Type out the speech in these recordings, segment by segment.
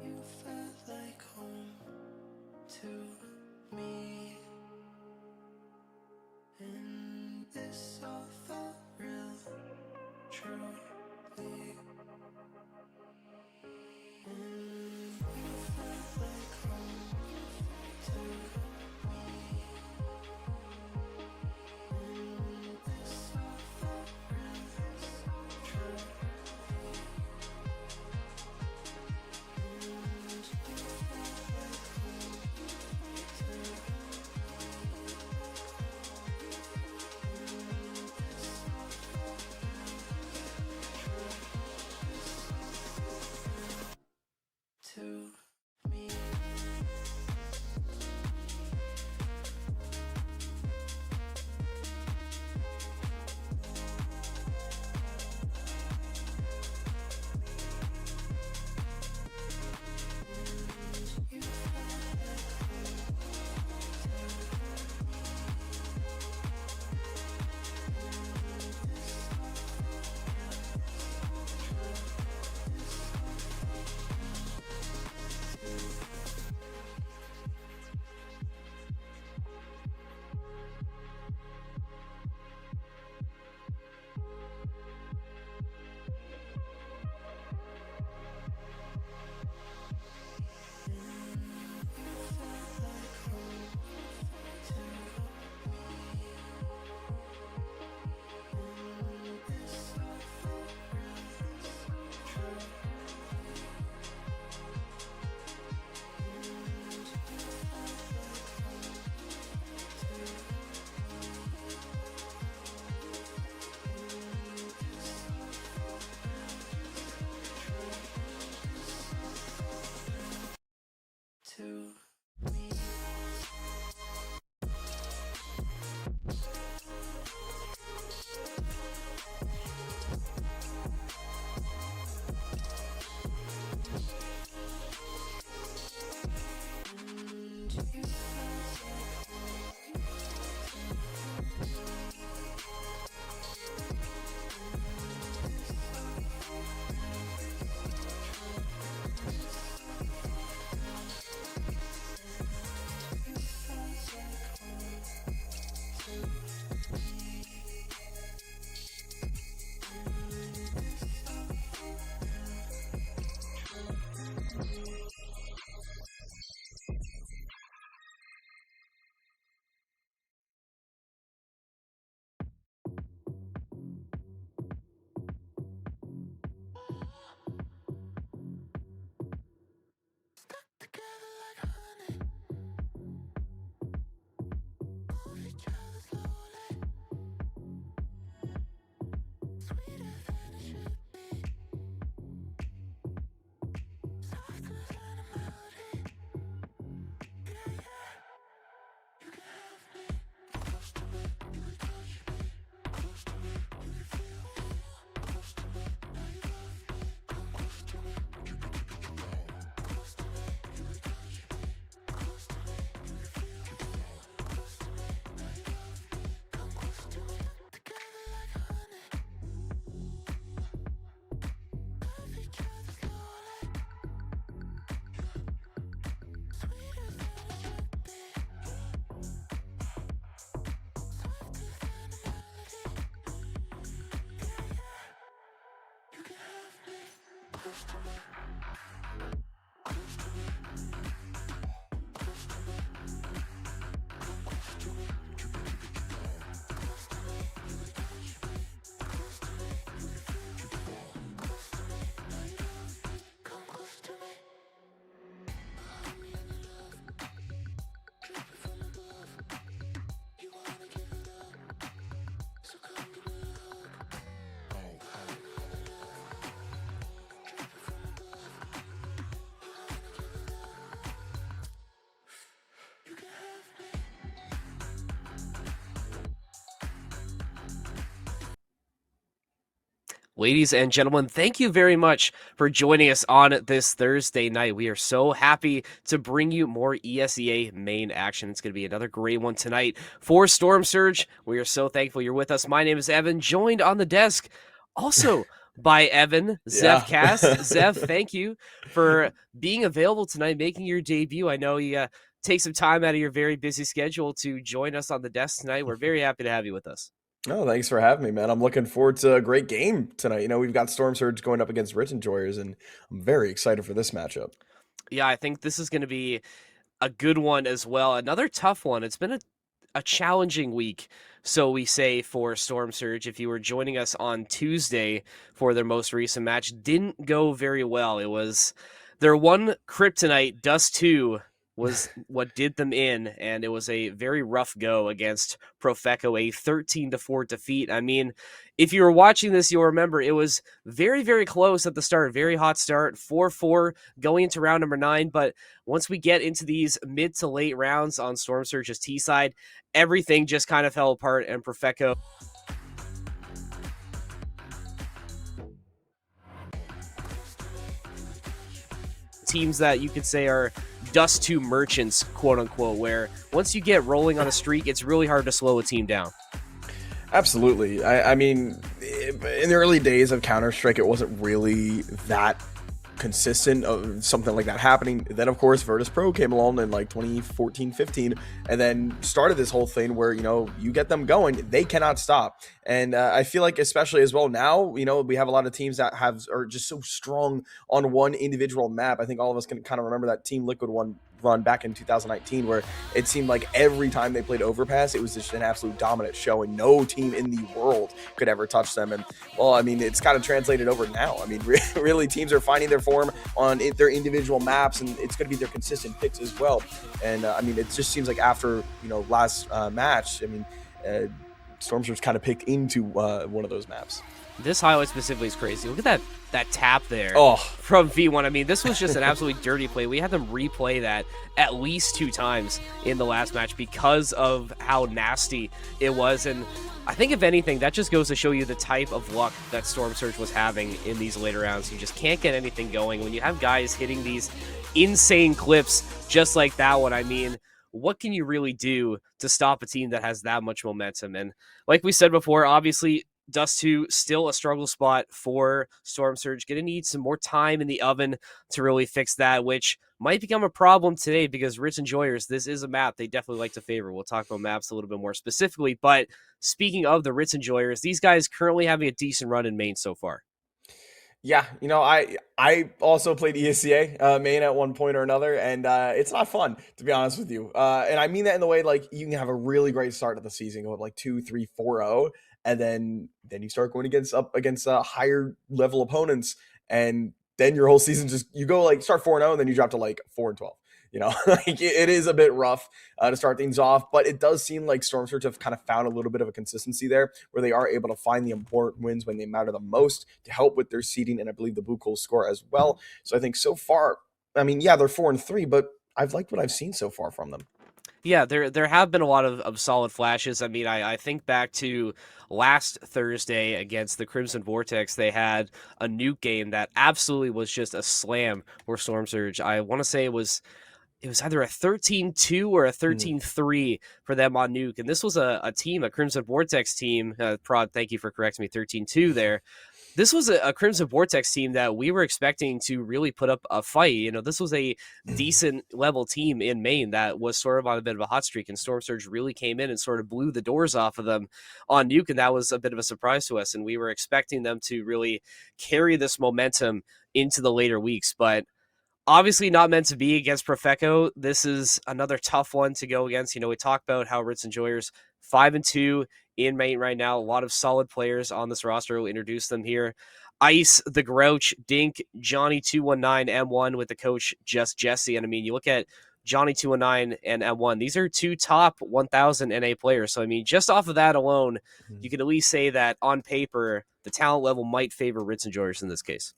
You felt like home to me in this song. Ladies and gentlemen, thank you very much for joining us on this Thursday night. We are so happy to bring you more ESEA main action. It's going to be another great one tonight for Storm Surge. We are so thankful you're with us. My name is Evan, joined on the desk also by Evan, Yeah. Zevcast. Zev, thank you for being available tonight, making your debut. I know you take some time out of your very busy schedule to join us on the desk tonight. We're very happy to have you with us. Oh, thanks for having me, man. I'm looking forward to a great game tonight. We've got Storm Surge going up against Ritz Enjoyers, and I'm very excited for this matchup. Yeah, I think this is going to be a good one as well. Another tough one. It's been a challenging week, so we say, for Storm Surge. If you were joining us on Tuesday for their most recent match, didn't go very well. It was their one kryptonite, Dust 2, was what did them in, and it was a very rough go against Profeco, a 13-4 defeat. I mean, if you were watching this, you'll remember it was very, very close at the start. Very hot start, 4-4 going into round number 9, but once we get into these mid to late rounds on Storm Surge's T side, everything just kind of fell apart, and Profeco teams that you could say are Dust 2 merchants, quote unquote, where once you get rolling on a streak, it's really hard to slow a team down. Absolutely. I mean, in the early days of Counter-Strike, it wasn't really that consistent of something like that happening. Then of course Virtus Pro came along in like 2014-15 and then started this whole thing where you get them going, they cannot stop. And I feel like, especially as well now, we have a lot of teams that are just so strong on one individual map. I think all of us can kind of remember that Team Liquid one run back in 2019 where it seemed like every time they played Overpass, it was just an absolute dominant show and no team in the world could ever touch them. And well, I mean, it's kind of translated over now. I mean, really teams are finding their form on their individual maps, and it's going to be their consistent picks as well. And I mean, it just seems like after last match, I mean, Storm Surge kind of picked into one of those maps. This highlight specifically is crazy. Look at that tap there from V1. I mean, this was just an absolutely dirty play. We had them replay that at least 2 times in the last match because of how nasty it was. And I think, if anything, that just goes to show you the type of luck that Storm Surge was having in these later rounds. You just can't get anything going. When you have guys hitting these insane clips just like that one, I mean, what can you really do to stop a team that has that much momentum? And like we said before, obviously, Dust 2 still a struggle spot for Storm Surge. Gonna need some more time in the oven to really fix that, which might become a problem today because Ritz Enjoyers, this is a map they definitely like to favor. We'll talk about maps a little bit more specifically, but speaking of the Ritz Enjoyers, these guys currently having a decent run in main so far. Yeah, I also played ESEA main at one point or another, and it's not fun, to be honest with you. And I mean that in the way, like, you can have a really great start of the season, go up like 2-3-4-0, and then you start going up against higher level opponents, and then your whole season you go like start 4-0, and then you drop to like 4-12. Like it is a bit rough to start things off, but it does seem like Storm Surge have kind of found a little bit of a consistency there where they are able to find the important wins when they matter the most to help with their seeding, and I believe the Blue Coal score as well. So I think so far, I mean, yeah, they're 4-3, but I've liked what I've seen so far from them. Yeah, there have been a lot of solid flashes. I mean, I think back to last Thursday against the Crimson Vortex. They had a nuke game that absolutely was just a slam for Storm Surge. I want to say it was either a 13-2 or a 13-3 for them on nuke. And this was a team, a Crimson Vortex team. Prod, thank you for correcting me, 13-2 there. This was a Crimson Vortex team that we were expecting to really put up a fight. This was a decent level team in main that was sort of on a bit of a hot streak, and Storm Surge really came in and sort of blew the doors off of them on nuke, and that was a bit of a surprise to us. And we were expecting them to really carry this momentum into the later weeks. But obviously not meant to be against Profeco. This is another tough one to go against. We talked about how Ritz Enjoyers 5-2 in Maine right now. A lot of solid players on this roster. We'll introduce them here. Ice, the Grouch, Dink, Johnny 219, M1 with the coach Just Jesse. And I mean, you look at Johnny 219 and M1. These are two top 1,000 NA players. So I mean, just off of that alone, you can at least say that on paper, the talent level might favor Ritz Enjoyers in this case.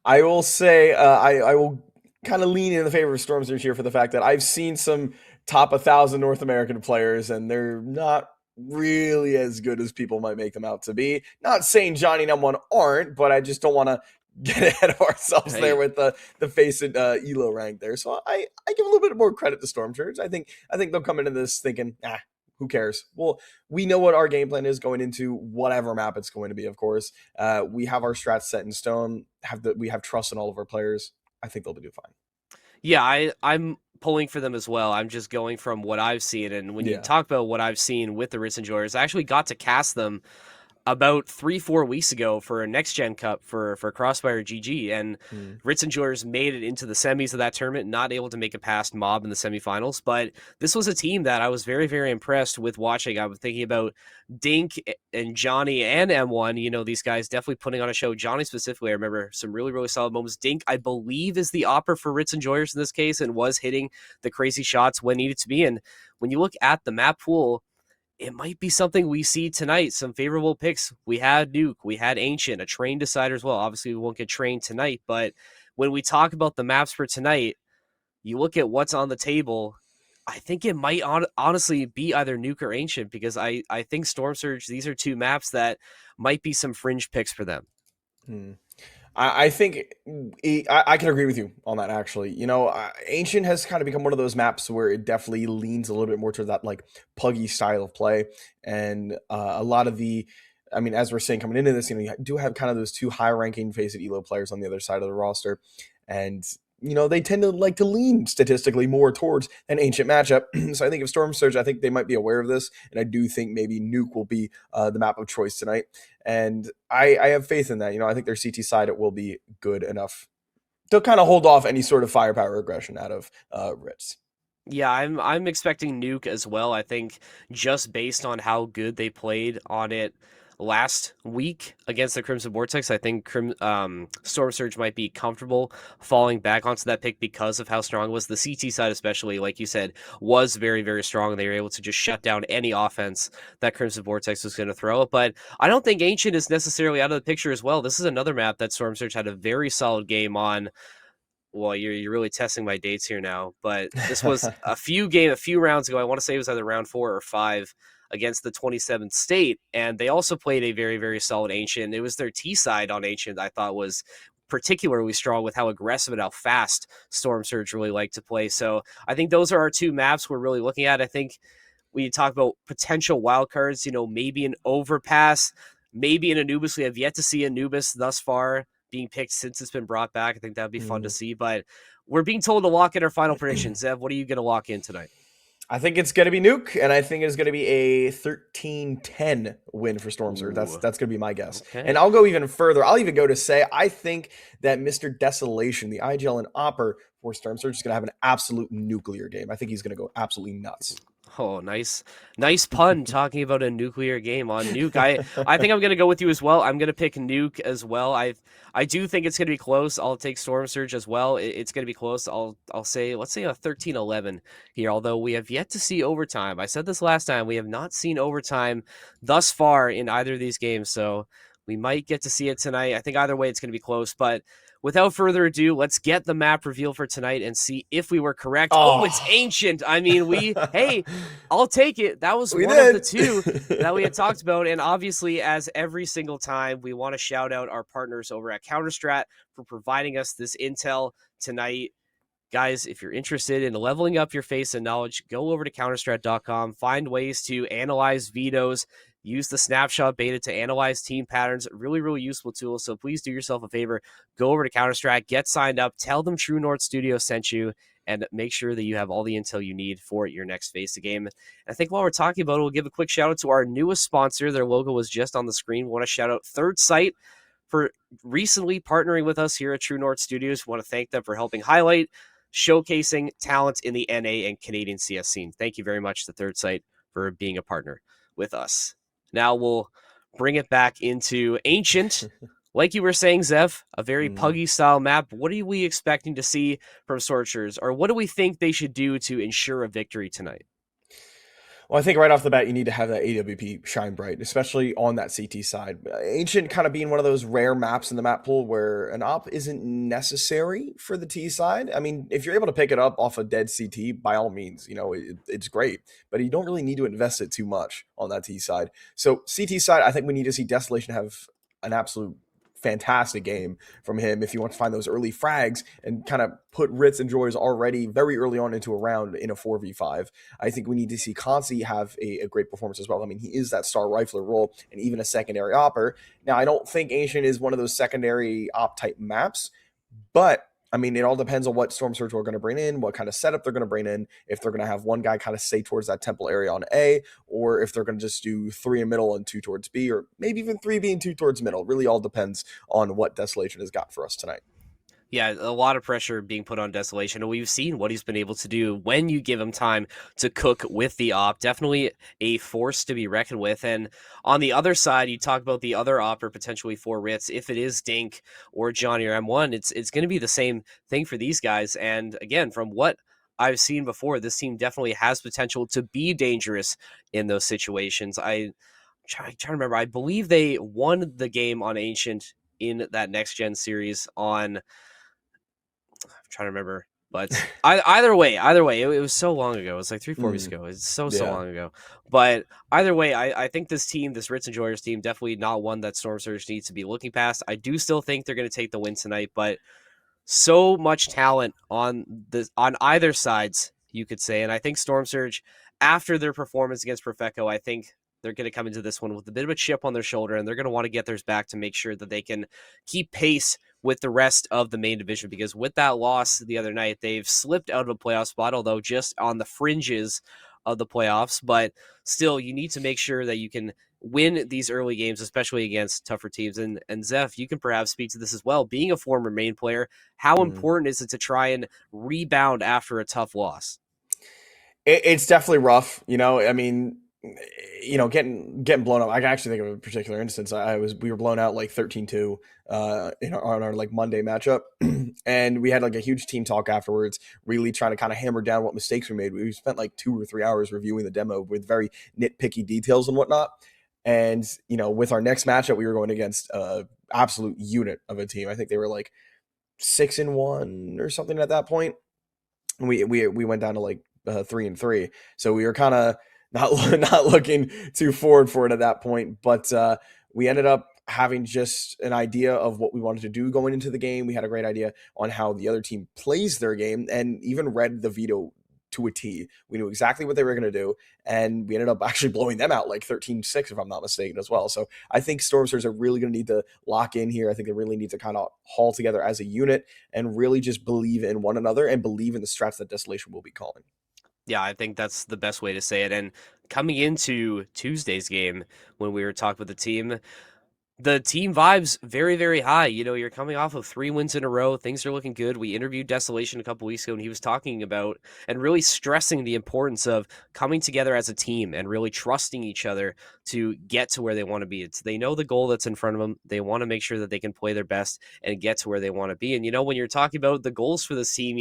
I will say I will kind of lean in the favor of Storm Surge here for the fact that I've seen some top 1,000 North American players, and they're not really as good as people might make them out to be. Not saying Johnny and M1 aren't, but I just don't want to get ahead of ourselves there with the face and Elo rank there. So I give a little bit more credit to Storm Surge. I think they'll come into this thinking, who cares? Well, we know what our game plan is going into whatever map it's going to be, of course. We have our strats set in stone. We have trust in all of our players. I think they'll do fine. Yeah, I'm pulling for them as well. I'm just going from what I've seen. And when you talk about what I've seen with the Ritz Enjoyers, I actually got to cast them about 3-4 weeks ago for a Next Gen Cup for Crossfire GG, and Ritz Enjoyers made it into the semis of that tournament, not able to make it past Mob in the semifinals. But this was a team that I was very, very impressed with watching. I was thinking about Dink and Johnny and M1. These guys definitely putting on a show. Johnny specifically, I remember some really, really solid moments. Dink, I believe, is the opera for Ritz Enjoyers in this case and was hitting the crazy shots when needed to be. And when you look at the map pool, it might be something we see tonight. Some favorable picks. We had Nuke. We had Ancient, a train decider as well. Obviously, we won't get trained tonight, but when we talk about the maps for tonight, you look at what's on the table, I think it might honestly be either Nuke or Ancient, because I think Storm Surge, these are two maps that might be some fringe picks for them. I think I can agree with you on that, actually. Ancient has kind of become one of those maps where it definitely leans a little bit more to that like puggy style of play. And a lot of as we're saying coming into this, you do have kind of those two high ranking face it Elo players on the other side of the roster. And they tend to like to lean statistically more towards an Ancient matchup. So I think if Storm Surge, I think they might be aware of this. And I do think maybe Nuke will be the map of choice tonight. And I have faith in that. I think their CT side, it will be good enough to kind of hold off any sort of firepower aggression out of Ritz. Yeah, I'm expecting Nuke as well. I think just based on how good they played on it last week against the Crimson Vortex, I think Storm Surge might be comfortable falling back onto that pick because of how strong it was. The CT side especially, like you said, was very, very strong. They were able to just shut down any offense that Crimson Vortex was going to throw. But I don't think Ancient is necessarily out of the picture as well. This is another map that Storm Surge had a very solid game on. Well, you're really testing my dates here now, but this was a few rounds ago. I want to say it was either round 4 or 5 against the 27th state, and they also played a very, very solid Ancient. It was their T side on Ancient I thought was particularly strong with how aggressive and how fast Storm Surge really liked to play. So I think those are our two maps we're really looking at. I think when you talk about potential wildcards, maybe an Overpass, maybe an Anubis. We have yet to see Anubis thus far being picked since it's been brought back. I think that'd be fun to see, but we're being told to lock in our final predictions. Zev, what are you going to lock in tonight? I think it's going to be Nuke, and I think it's going to be a 13-10 win for Storm Surge. That's going to be my guess. Okay. And I'll go even further. I'll even go to say I think that Mr. Desolation, the IGL and Opper for Storm Surge, is going to have an absolute nuclear game. I think he's going to go absolutely nuts. Oh, nice pun talking about a nuclear game on Nuke. I think I'm going to go with you as well. I'm going to pick Nuke as well. I do think it's going to be close. I'll take Storm Surge as well. It's going to be close. I'll say, let's say a 13-11 here, although we have yet to see overtime. I said this last time. We have not seen overtime thus far in either of these games, so we might get to see it tonight. I think either way it's going to be close, but without further ado, let's get the map reveal for tonight and see if we were correct. Oh, it's Ancient. I mean, hey, I'll take it. That was one of the two that we had talked about. And obviously, as every single time, we want to shout out our partners over at Counterstrat for providing us this intel tonight. Guys, if you're interested in leveling up your face and knowledge, go over to counterstrat.com, find ways to analyze vetoes, use the snapshot beta to analyze team patterns. Really, really useful tool. So please do yourself a favor. Go over to Counterstrat, get signed up, tell them True North Studio sent you, and make sure that you have all the intel you need for your next face of game. And I think while we're talking about it, we'll give a quick shout out to our newest sponsor. Their logo was just on the screen. We want to shout out Third Sight for recently partnering with us here at True North Studios. We want to thank them for helping highlight, showcasing talent in the NA and Canadian CS scene. Thank you very much to Third Sight for being a partner with us. Now we'll bring it back into Ancient. Like you were saying, Zev, a very puggy style map. What are we expecting to see from Sorcerers, or what do we think they should do to ensure a victory tonight? Well, I think right off the bat, you need to have that AWP shine bright, especially on that CT side. Ancient kind of being one of those rare maps in the map pool where an op isn't necessary for the T side. I mean, if you're able to pick it up off a dead CT, by all means, it's great, but you don't really need to invest it too much on that T side. So CT side, I think we need to see Desolation have an absolute fantastic game from him if you want to find those early frags and kind of put Ritz and Joyers already very early on into a round in a 4v5. I think we need to see Consi have a great performance as well. I mean, he is that star rifler role and even a secondary opper. Now, I don't think Ancient is one of those secondary op type maps, but I mean, it all depends on what Storm Surge are going to bring in, what kind of setup they're going to bring in, if they're going to have one guy kind of stay towards that temple area on A, or if they're going to just do 3 in middle and 2 towards B, or maybe even 3 B and 2 towards middle. It really all depends on what Desolation has got for us tonight. Yeah, a lot of pressure being put on Desolation, and we've seen what he's been able to do when you give him time to cook with the op. Definitely a force to be reckoned with. And on the other side, you talk about the other opper potentially for Ritz. If it is Dink or Johnny or M1, it's going to be the same thing for these guys. And again, from what I've seen before, this team definitely has potential to be dangerous in those situations. I'm trying to remember. I believe they won the game on Ancient in that next gen series on... I'm trying to remember, but either way, it was so long ago. It was like 3-4 weeks ago. It's so long ago. But either way, I think this team, this Ritz and Joyers team, definitely not one that Storm Surge needs to be looking past. I do still think they're going to take the win tonight, but so much talent on either sides, you could say. And I think Storm Surge, after their performance against Profeco, I think they're going to come into this one with a bit of a chip on their shoulder, and they're going to want to get theirs back to make sure that they can keep pace with the rest of the main division, because with that loss the other night, they've slipped out of a playoff spot, although just on the fringes of the playoffs. But still, you need to make sure that you can win these early games, especially against tougher teams. And Zeph, you can perhaps speak to this as well. Being a former main player, how important is it to try and rebound after a tough loss? It's definitely rough. I mean, getting blown up. I can actually think of a particular instance. We were blown out like 13-2 on our like Monday matchup, and we had like a huge team talk afterwards, really trying to kind of hammer down what mistakes we made. We spent like 2 or 3 hours reviewing the demo with very nitpicky details and whatnot. And with our next matchup, we were going against absolute unit of a team. I think they were like 6-1 or something at that point. And we went down to like 3-3. So we were kind of not looking too forward for it at that point, but we ended up having just an idea of what we wanted to do going into the game. We had a great idea on how the other team plays their game, and even read the veto to a T. We knew exactly what they were going to do, and we ended up actually blowing them out like 13-6, if I'm not mistaken, as well. So I think Storm Surge are really going to need to lock in here. I think they really need to kind of haul together as a unit and really just believe in one another and believe in the strats that Desolation will be calling. Yeah, I think that's the best way to say it. And coming into Tuesday's game, when we were talking with the team vibes very, very high. You're coming off of 3 wins in a row. Things are looking good. We interviewed Desolation a couple weeks ago, and he was talking about and really stressing the importance of coming together as a team and really trusting each other to get to where they want to be. They know the goal that's in front of them. They want to make sure that they can play their best and get to where they want to be. And, when you're talking about the goals for this team,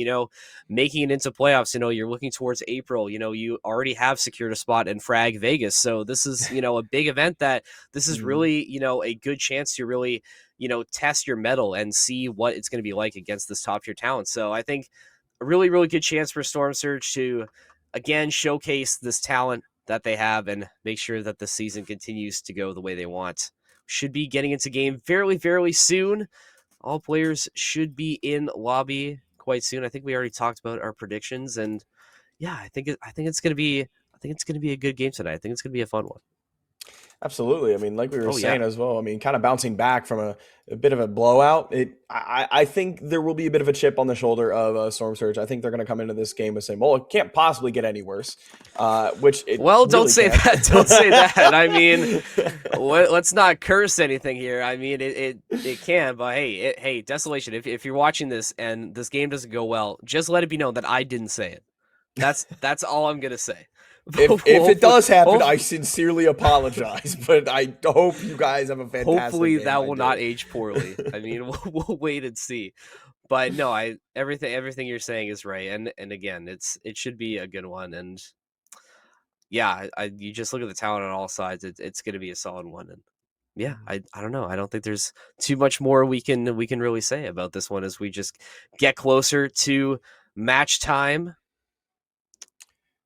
making it into playoffs, you're looking towards April. You already have secured a spot in Frag Vegas. So this is, a big event that this is really, a good chance to really, test your mettle and see what it's going to be like against this top tier talent. So I think a really, really good chance for Storm Surge to, again, showcase this talent that they have and make sure that the season continues to go the way they want. Should be getting into game fairly, fairly soon. All players should be in lobby quite soon. I think we already talked about our predictions, and yeah, I think it's going to be a good game tonight. I think it's going to be a fun one. Absolutely. I mean, like we were Oh yeah. saying as well, I mean, kind of bouncing back from a bit of a blowout. I think there will be a bit of a chip on the shoulder of Storm Surge. I think they're going to come into this game and say, well, it can't possibly get any worse, which it Well, don't really say can't. that. Don't say that. I mean, let's not curse anything here. I mean, it can, but hey, Desolation. If you're watching this and this game doesn't go well, just let it be known that I didn't say it. That's all I'm gonna say. If it does happen, I hopefully, sincerely apologize, but I hope you guys have a fantastic hopefully game. that will not age poorly. I mean, we'll wait and see. But no, everything you're saying is right, and again, it should be a good one. And yeah, you just look at the talent on all sides. It's going to be a solid one. And yeah, I don't know. I don't think there's too much more we can really say about this one as we just get closer to match time.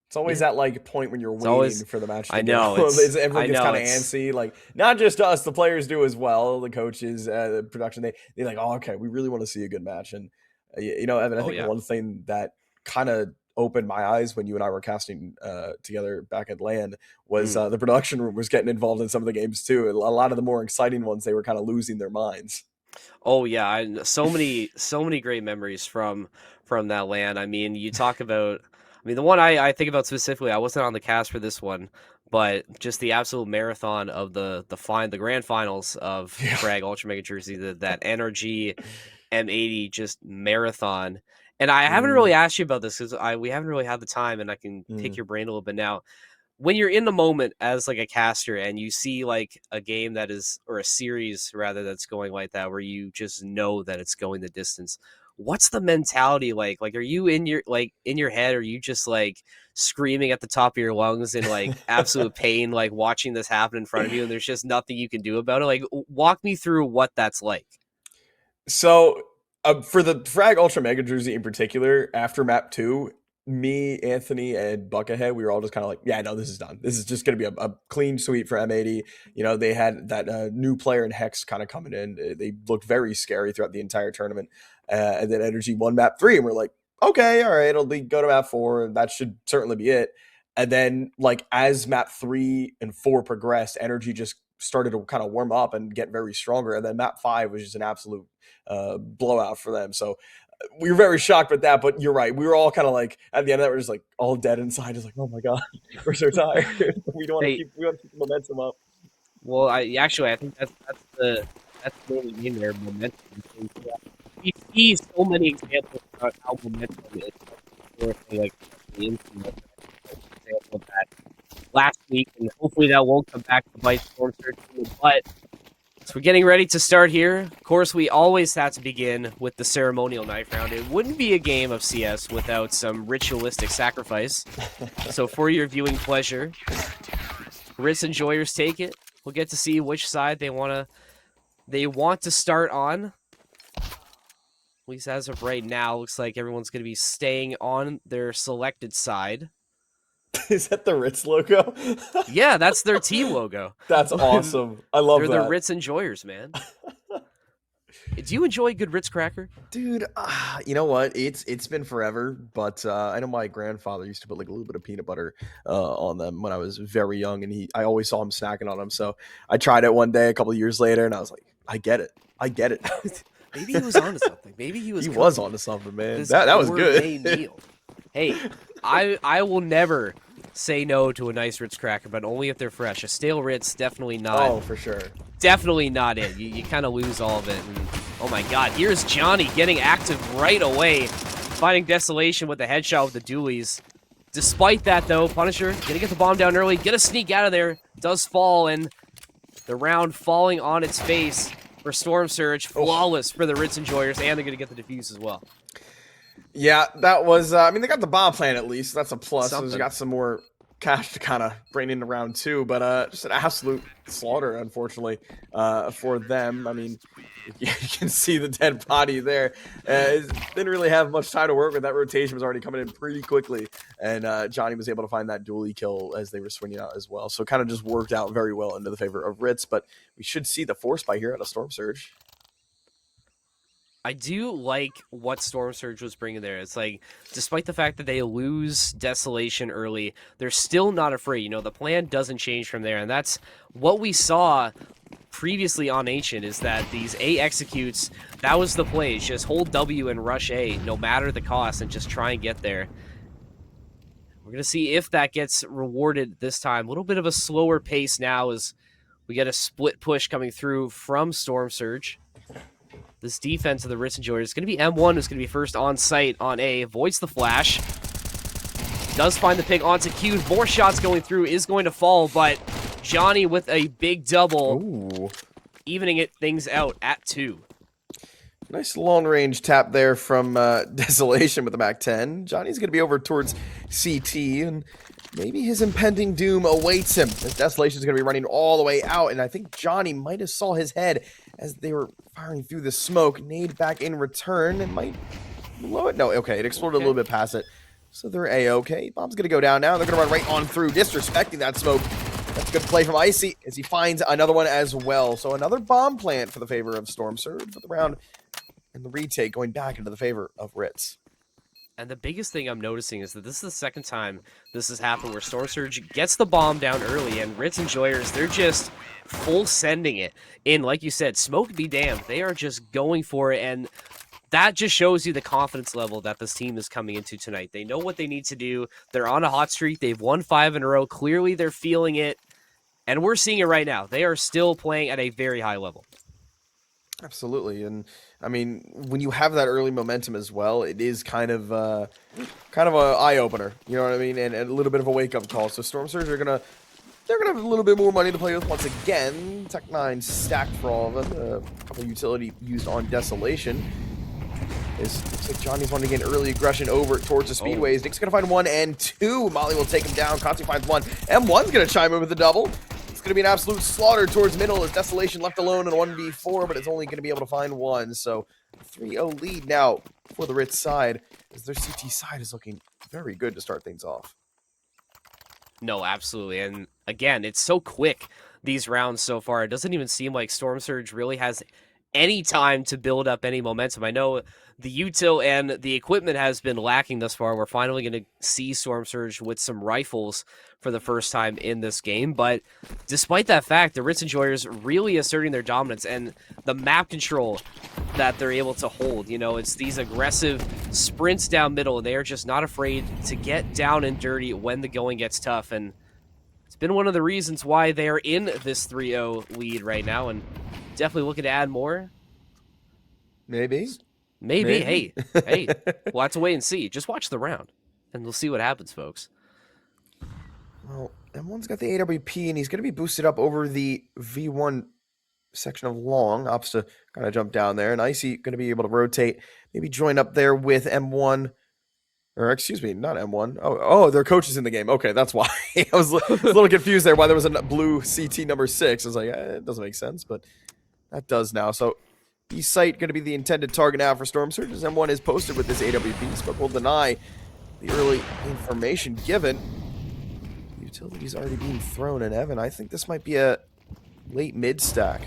It's always Yeah. that like point when you're waiting always- for the match to I know, go. it's- Everyone I gets know, kind of it's- antsy. Like not just us, the players do as well. The coaches, the production, they're like, oh, okay, we really want to see a good match. And Evan, I think yeah. one thing that kind of opened my eyes when you and I were casting together back at LAN was the production room was getting involved in some of the games too. A lot of the more exciting ones, they were kind of losing their minds. Oh yeah, so many great memories from that LAN. I mean, you talk about. I mean, the one I think about specifically, I wasn't on the cast for this one, but just the absolute marathon of the grand finals of Frag Ultra Mega Jersey, that NRG M80 just marathon. And I haven't really asked you about this because we haven't really had the time, and I can pick your brain a little bit now. When you're in the moment as like a caster and you see like a game that is, or a series rather, that's going like that, where you just know that it's going the distance, what's the mentality like? Like, are you in your head? Or are you just like screaming at the top of your lungs in like absolute pain, like watching this happen in front of you and there's just nothing you can do about it? Like, walk me through what that's like. So for the Frag Ultra Mega Jersey in particular, after map 2, me, Anthony, and Buckethead, we were all just kind of like, yeah, no, this is done. This is just going to be a clean sweep for M80. They had that new player in Hex kind of coming in. They looked very scary throughout the entire tournament. And then Energy won map 3, and we're like, okay, all right, go to map 4, and that should certainly be it. And then, like, as map 3 and 4 progressed, Energy just started to kind of warm up and get very stronger. And then map 5 was just an absolute blowout for them. So we were very shocked with that, but you're right. We were all kind of like, at the end of that, we're just like all dead inside, just like, oh my god, we're so tired. we want to keep the momentum up. Well, I think that's the really mean there, momentum. We see so many examples of how momentum is historically, like the example of that last week, and hopefully that won't come back to bite Storm Surge in the butt. So we're getting ready to start here. Of course, we always have to begin with the ceremonial knife round. It wouldn't be a game of CS without some ritualistic sacrifice. So for your viewing pleasure, Ritz enjoyers take it. We'll get to see which side they want to start on. At least as of right now, looks like everyone's going to be staying on their selected side. Is that the Ritz logo? Yeah, that's their team logo. That's awesome. I love They're that. the Ritz enjoyers, man. Do you enjoy a good Ritz cracker? Dude, you know what? It's been forever, but I know my grandfather used to put like a little bit of peanut butter on them when I was very young, and I always saw him snacking on them. So I tried it one day a couple of years later, and I was like, I get it. Maybe he was onto something. Maybe he was. He was onto something, man. That was good. Meal. Hey, I will never say no to a nice Ritz cracker, but only if they're fresh. A stale Ritz, definitely not. Oh, for sure. Definitely not it. You kind of lose all of it. And, oh my god, here's Johnny getting active right away, finding Desolation with the headshot with the dualies. Despite that, though, Punisher gonna get the bomb down early, gonna sneak out of there, does fall, and the round falling on its face for Storm Surge. Flawless for the Ritz enjoyers, and they're gonna get the defuse as well. Yeah, that was, I mean, they got the bomb plan at least. That's a plus. Something. They got some more cash to kind of bring into round 2, but just an absolute slaughter, unfortunately, for them. I mean, you can see the dead body there. Didn't really have much time to work with. That rotation was already coming in pretty quickly, and Johnny was able to find that dually kill as they were swinging out as well. So kind of just worked out very well into the favor of Ritz, but we should see the force by here out of Storm Surge. I do like what Storm Surge was bringing there. It's like, despite the fact that they lose Desolation early, they're still not afraid. You know, the plan doesn't change from there, and that's what we saw previously on Ancient, is that these A executes, that was the play. Just hold W and rush A, no matter the cost, and just try and get there. We're going to see if that gets rewarded this time. A little bit of a slower pace now as we get a split push coming through from Storm Surge. This defense of the Ritz Enjoyers is going to be M1, who's going to be first on site on A. Avoids the flash. Does find the pick onto Q. More shots going through, is going to fall, but Johnny with a big double. Ooh. Evening things out at 2. Nice long-range tap there from Desolation with the MAC-10. Johnny's going to be over towards CT, and maybe his impending doom awaits him. This Desolation's going to be running all the way out, and I think Johnny might have saw his head as they were firing through the smoke. Nade back in return. It might blow it. No, okay, it exploded a little bit past it. So they're A-okay. Bomb's going to go down now. They're going to run right on through, disrespecting that smoke. That's a good play from Icy as he finds another one as well. So another bomb plant for the favor of Storm Surge, but the round and the retake going back into the favor of Ritz. And the biggest thing I'm noticing is that this is the second time this has happened where Storm Surge gets the bomb down early, and Ritz Enjoyers, they're just full sending it in. Like you said, smoke be damned. They are just going for it, and that just shows you the confidence level that this team is coming into tonight. They know what they need to do. They're on a hot streak. They've won 5 in a row. Clearly, they're feeling it, and we're seeing it right now. They are still playing at a very high level. Absolutely, and I mean, when you have that early momentum as well, it is kind of a eye opener. You know what I mean, and a little bit of a wake up call. So Storm Surge they're gonna have a little bit more money to play with once again. Tech 9 stacked for all of them. A couple utility used on Desolation. Looks like Johnny's wanting to get early aggression over towards the speedways. Nick's gonna find 1 and 2. Molly will take him down. Conti finds 1. M1's gonna chime in with the double. It's going to be an absolute slaughter towards middle as Desolation left alone in a 1v4, but it's only going to be able to find 1. So 3-0 lead now for the Ritz side as their CT side is looking very good to start things off. No, absolutely. And again, it's so quick, these rounds so far. It doesn't even seem like Storm Surge really has any time to build up any momentum. I know the util and the equipment has been lacking thus far. We're finally going to see Storm Surge with some rifles for the first time in this game. But despite that fact, the Ritz Enjoyers really asserting their dominance and the map control that they're able to hold. You know, it's these aggressive sprints down middle, and they are just not afraid to get down and dirty when the going gets tough. And it's been one of the reasons why they are in this 3-0 lead right now, and definitely looking to add more. Maybe. Hey, we'll have to wait and see. Just watch the round, and we'll see what happens, folks. Well, M1's got the AWP, and he's going to be boosted up over the V1 section of long. Opts to kind of jump down there, and Icy going to be able to rotate, maybe join up there with M1. Or, excuse me, not M1. Oh, their coach is in the game. Okay, that's why. I was a little confused there why there was a blue CT number 6. I was like, it doesn't make sense, but that does now. So, East site going to be the intended target now for Storm Surge, as M1 is posted with this AWP, but will deny the early information given. The utility's already being thrown, and Evan, I think this might be a late mid stack.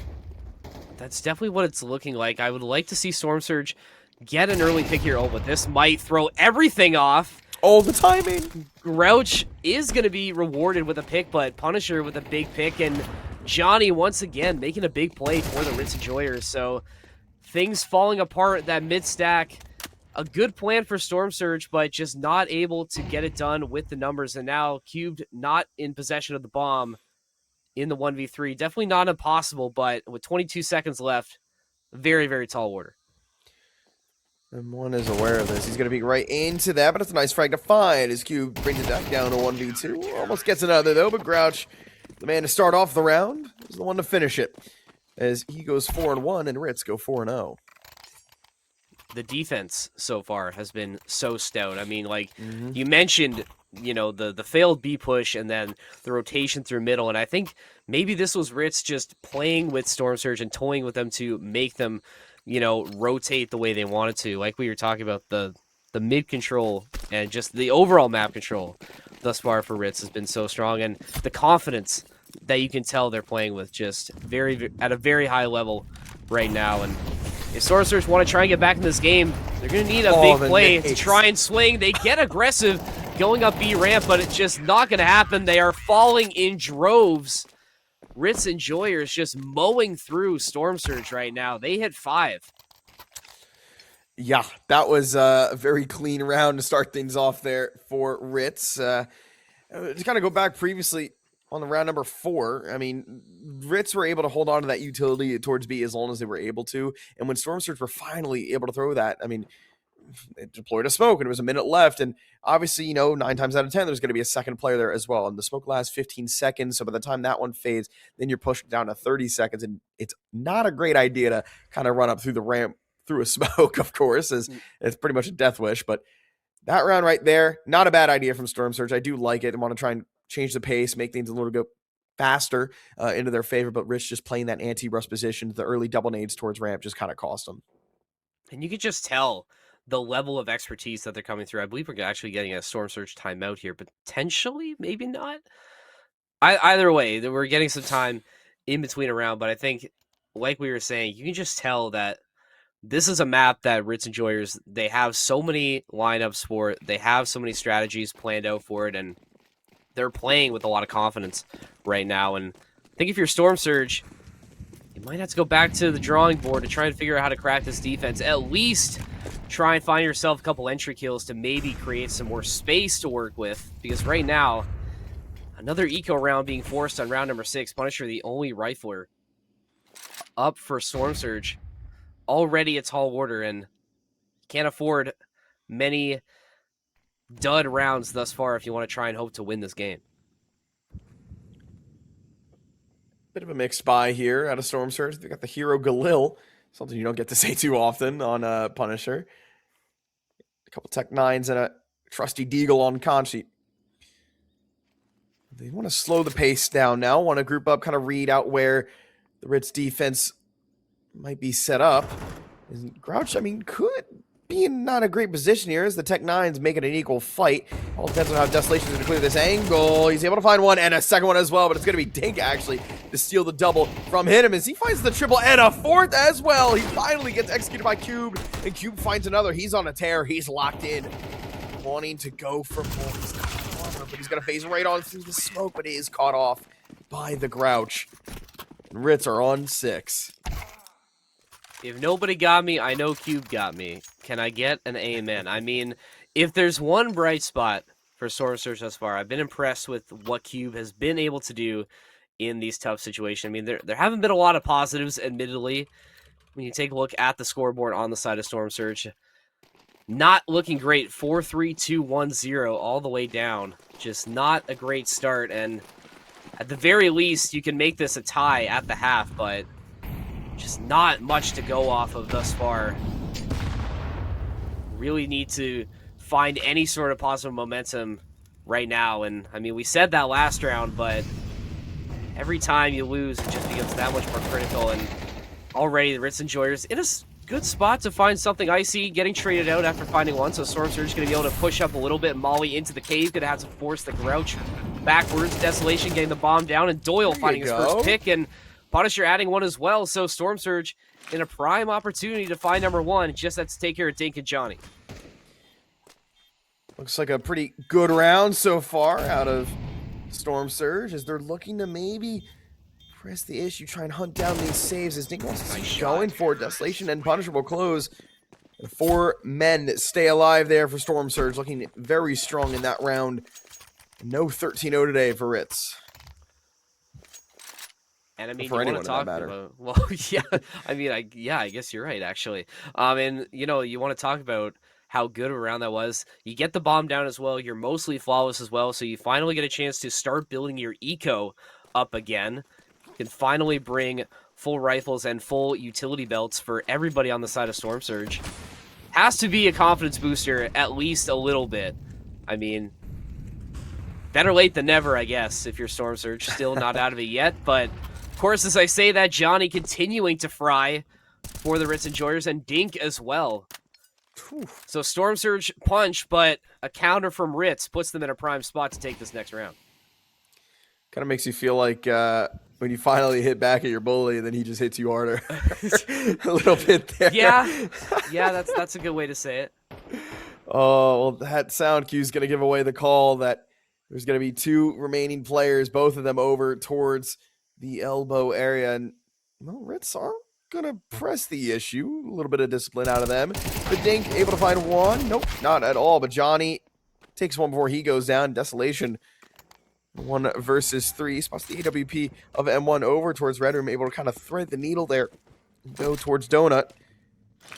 That's definitely what it's looking like. I would like to see Storm Surge get an early pick here. Oh, but this might throw everything off. Oh, the timing! Grouch is going to be rewarded with a pick, but Punisher with a big pick, and Johnny once again making a big play for the Ritz Enjoyers. So things falling apart, that mid-stack. A good plan for Storm Surge, but just not able to get it done with the numbers. And now Cubed not in possession of the bomb in the 1v3. Definitely not impossible, but with 22 seconds left, very, very tall order. M1 is aware of this. He's going to be right into that, but it's a nice frag to find as Cube brings it back down to 1v2. Almost gets another, though, but Grouch, the man to start off the round, is the one to finish it, as he goes 4-1 and Ritz go 4-0. The defense so far has been so stout. I mean, like, you mentioned, you know, the failed B push and then the rotation through middle, and I think maybe this was Ritz just playing with Storm Surge and toying with them to make them, you know, rotate the way they wanted to. Like we were talking about, the mid control and just the overall map control thus far for Ritz has been so strong, and the confidence that you can tell they're playing with just at a very high level right now. And if Storm Surge want to try and get back in this game, they're going to need a big play to try and swing. They get aggressive going up B ramp, but it's just not going to happen. They are falling in droves. Ritz Enjoyers just mowing through Storm Surge right now. They hit 5. Yeah, that was a very clean round to start things off there for Ritz. To kind of go back previously on the round number 4, I mean, Ritz were able to hold on to that utility towards B as long as they were able to. And when Storm Surge were finally able to throw that, I mean, they deployed a smoke and it was a minute left. And obviously, you know, 9 times out of 10, there's going to be a second player there as well. And the smoke lasts 15 seconds. So by the time that one fades, then you're pushed down to 30 seconds. And it's not a great idea to kind of run up through the ramp through a smoke, of course, as it's pretty much a death wish. But that round right there, not a bad idea from Storm Surge. I do like it. I want to try and change the pace, make things a little bit faster into their favor. But Rich just playing that anti-rust position, the early double nades towards ramp just kind of cost them. And you could just tell the level of expertise that they're coming through. I believe we're actually getting a Storm Surge timeout here, potentially, maybe not. Either way, we're getting some time in between a round, but I think, like we were saying, you can just tell that this is a map that Ritz Enjoyers, they have so many lineups for it, they have so many strategies planned out for it, and they're playing with a lot of confidence right now. And I think if you're Storm Surge, you might have to go back to the drawing board to try and figure out how to crack this defense. At least try and find yourself a couple entry kills to maybe create some more space to work with, because right now, another eco round being forced on round number 6. Punisher, the only rifler up for Storm Surge. Already a tall order, and can't afford many dud rounds thus far if you want to try and hope to win this game. Bit of a mixed buy here out of Storm Surge. They got the hero Galil, something you don't get to say too often on Punisher. A couple Tech 9s and a trusty Deagle on Conchi. They want to slow the pace down now, want to group up, kind of read out where the Ritz defense might be set up. And Grouch, I mean, could be in not a great position here as the Tech 9s make it an equal fight. All depends on how Desolation is going to clear this angle. He's able to find one and a second one as well, but it's going to be Dink actually to steal the double from him as he finds the triple and a fourth as well. He finally gets executed by Cube, and Cube finds another. He's on a tear. He's locked in, wanting to go for more. He's caught off, but he's going to phase right on through the smoke, but he is caught off by the Grouch. And Ritz are on 6. If nobody got me, I know Cube got me. Can I get an amen? I mean, if there's one bright spot for Storm Surge thus far, I've been impressed with what Cube has been able to do in these tough situations. I mean, there haven't been a lot of positives, admittedly. When you take a look at the scoreboard on the side of Storm Surge, not looking great. 4-3-2-1-0 all the way down. Just not a great start, and at the very least, you can make this a tie at the half, but just not much to go off of thus far. Really need to find any sort of positive momentum right now. And I mean, we said that last round, but every time you lose, it just becomes that much more critical. And already the Ritz Enjoyers in a good spot to find something icy, getting traded out after finding one. So Storm Surge is going to be able to push up a little bit. Molly into the cave, going to have to force the Grouch backwards. Desolation getting the bomb down, and Doyle finding his first pick, and Punisher adding one as well. So Storm Surge in a prime opportunity to find number 1. Just has to take care of Dink and Johnny. Looks like a pretty good round so far out of Storm Surge as they're looking to maybe press the issue, try and hunt down these saves as Dink wants to keep going for Desolation, and Punisher will close. 4 men stay alive there for Storm Surge, looking very strong in that round. No 13-0 today for Ritz. And I mean, for you want to talk about, well, yeah, I mean, I guess you're right, actually. And you know, you want to talk about how good of a round that was. You get the bomb down as well. You're mostly flawless as well. So you finally get a chance to start building your eco up again. You can finally bring full rifles and full utility belts for everybody on the side of Storm Surge. Has to be a confidence booster, at least a little bit. I mean, better late than never, I guess, if you're Storm Surge. Still not out of it yet, but of course, as I say that, Johnny continuing to fry for the Ritz Enjoyers, and Dink as well. So Storm Surge punch, but a counter from Ritz puts them in a prime spot to take this next round. Kind of makes you feel like when you finally hit back at your bully, and then he just hits you harder a little bit there. Yeah, that's a good way to say it. Oh, well, that sound cue is going to give away the call that there's going to be 2 remaining players, both of them over towards the elbow area. And, well, Ritz are going to press the issue. A little bit of discipline out of them. The Dink able to find one. Nope, not at all. But Johnny takes one before he goes down. Desolation 1 versus 3. Spots the AWP of M1 over towards Red Room, able to kind of thread the needle there and go towards Donut.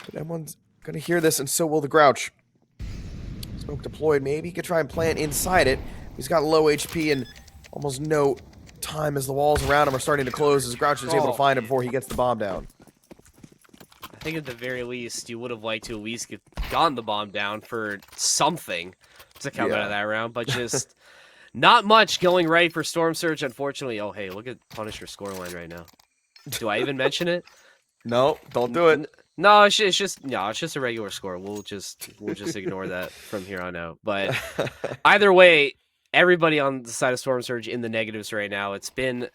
But M1's going to hear this, and so will the Grouch. Smoke deployed. Maybe he could try and plant inside it. He's got low HP and almost no time as the walls around him are starting to close, as Grouch is able to find him before he gets the bomb down. I think at the very least, you would have liked to at least get gotten the bomb down for something to come out of that round, but just not much going right for Storm Surge, unfortunately. Oh, hey, look at Punisher scoreline right now. Do I even mention it? No, don't do it. No, it's just a regular score. We'll just ignore that from here on out. But either way, everybody on the side of Storm Surge in the negatives right now. It's been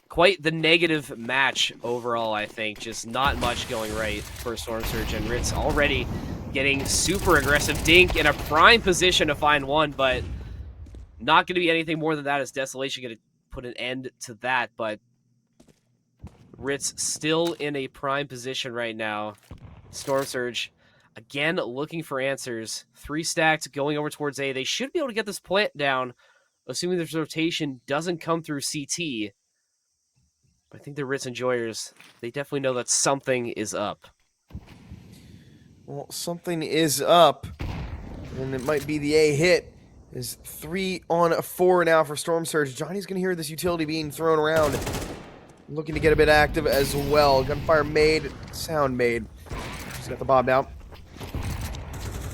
quite the negative match overall, I think. Just not much going right for Storm Surge, and Ritz already getting super aggressive. Dink in a prime position to find one, but not going to be anything more than that, as Desolation going to put an end to that. But Ritz still in a prime position right now. Storm Surge, again, looking for answers. 3 stacked, going over towards A. They should be able to get this plant down, assuming this rotation doesn't come through CT. But I think the Ritz enjoyers, they definitely know that something is up. Well, something is up, and it might be the A hit. Is 3 on 4 now for Storm Surge. Johnny's going to hear this utility being thrown around. Looking to get a bit active as well. Gunfire made, sound made. He's got the bomb down.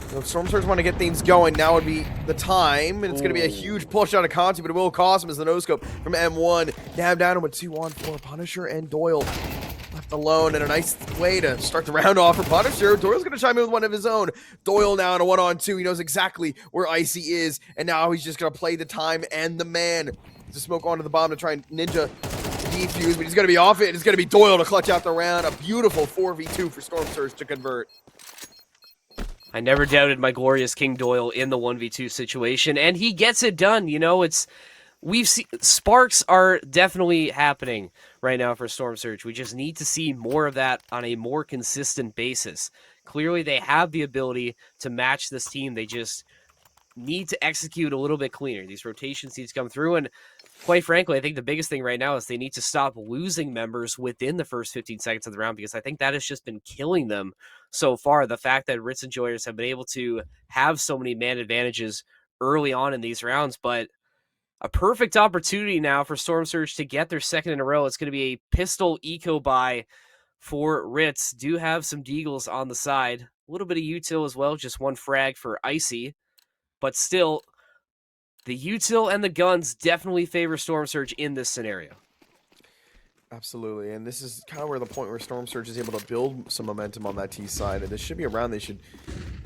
So if Storm Surge want to get things going, now would be the time. And it's going to be a huge push out of Conti, but it will cost him as the no-scope from M1. Dab down with 2 on 4. Punisher and Doyle left alone, and a nice way to start the round off for Punisher. Doyle's going to chime in with one of his own. Doyle now in a 1-on-2. He knows exactly where Icy is, and now he's just going to play the time and the man to smoke onto the bomb to try and ninja defuse, but he's going to be off it. It's going to be Doyle to clutch out the round. A beautiful 4v2 for Storm Surge to convert. I never doubted my glorious King Doyle in the 1v2 situation, and he gets it done. You know, we've seen sparks are definitely happening right now for Storm Surge. We just need to see more of that on a more consistent basis. Clearly, they have the ability to match this team. They just need to execute a little bit cleaner. These rotations need to come through, and quite frankly, I think the biggest thing right now is they need to stop losing members within the first 15 seconds of the round, because I think that has just been killing them so far. The fact that Ritz enjoyers have been able to have so many man advantages early on in these rounds, but a perfect opportunity now for Storm Surge to get their second in a row. It's going to be a pistol eco buy for Ritz. Do have some deagles on the side. A little bit of util as well, just 1 frag for Icy, but still, the util and the guns definitely favor Storm Surge in this scenario. Absolutely, and this is kind of where the point where Storm Surge is able to build some momentum on that T side, and this should be a round they should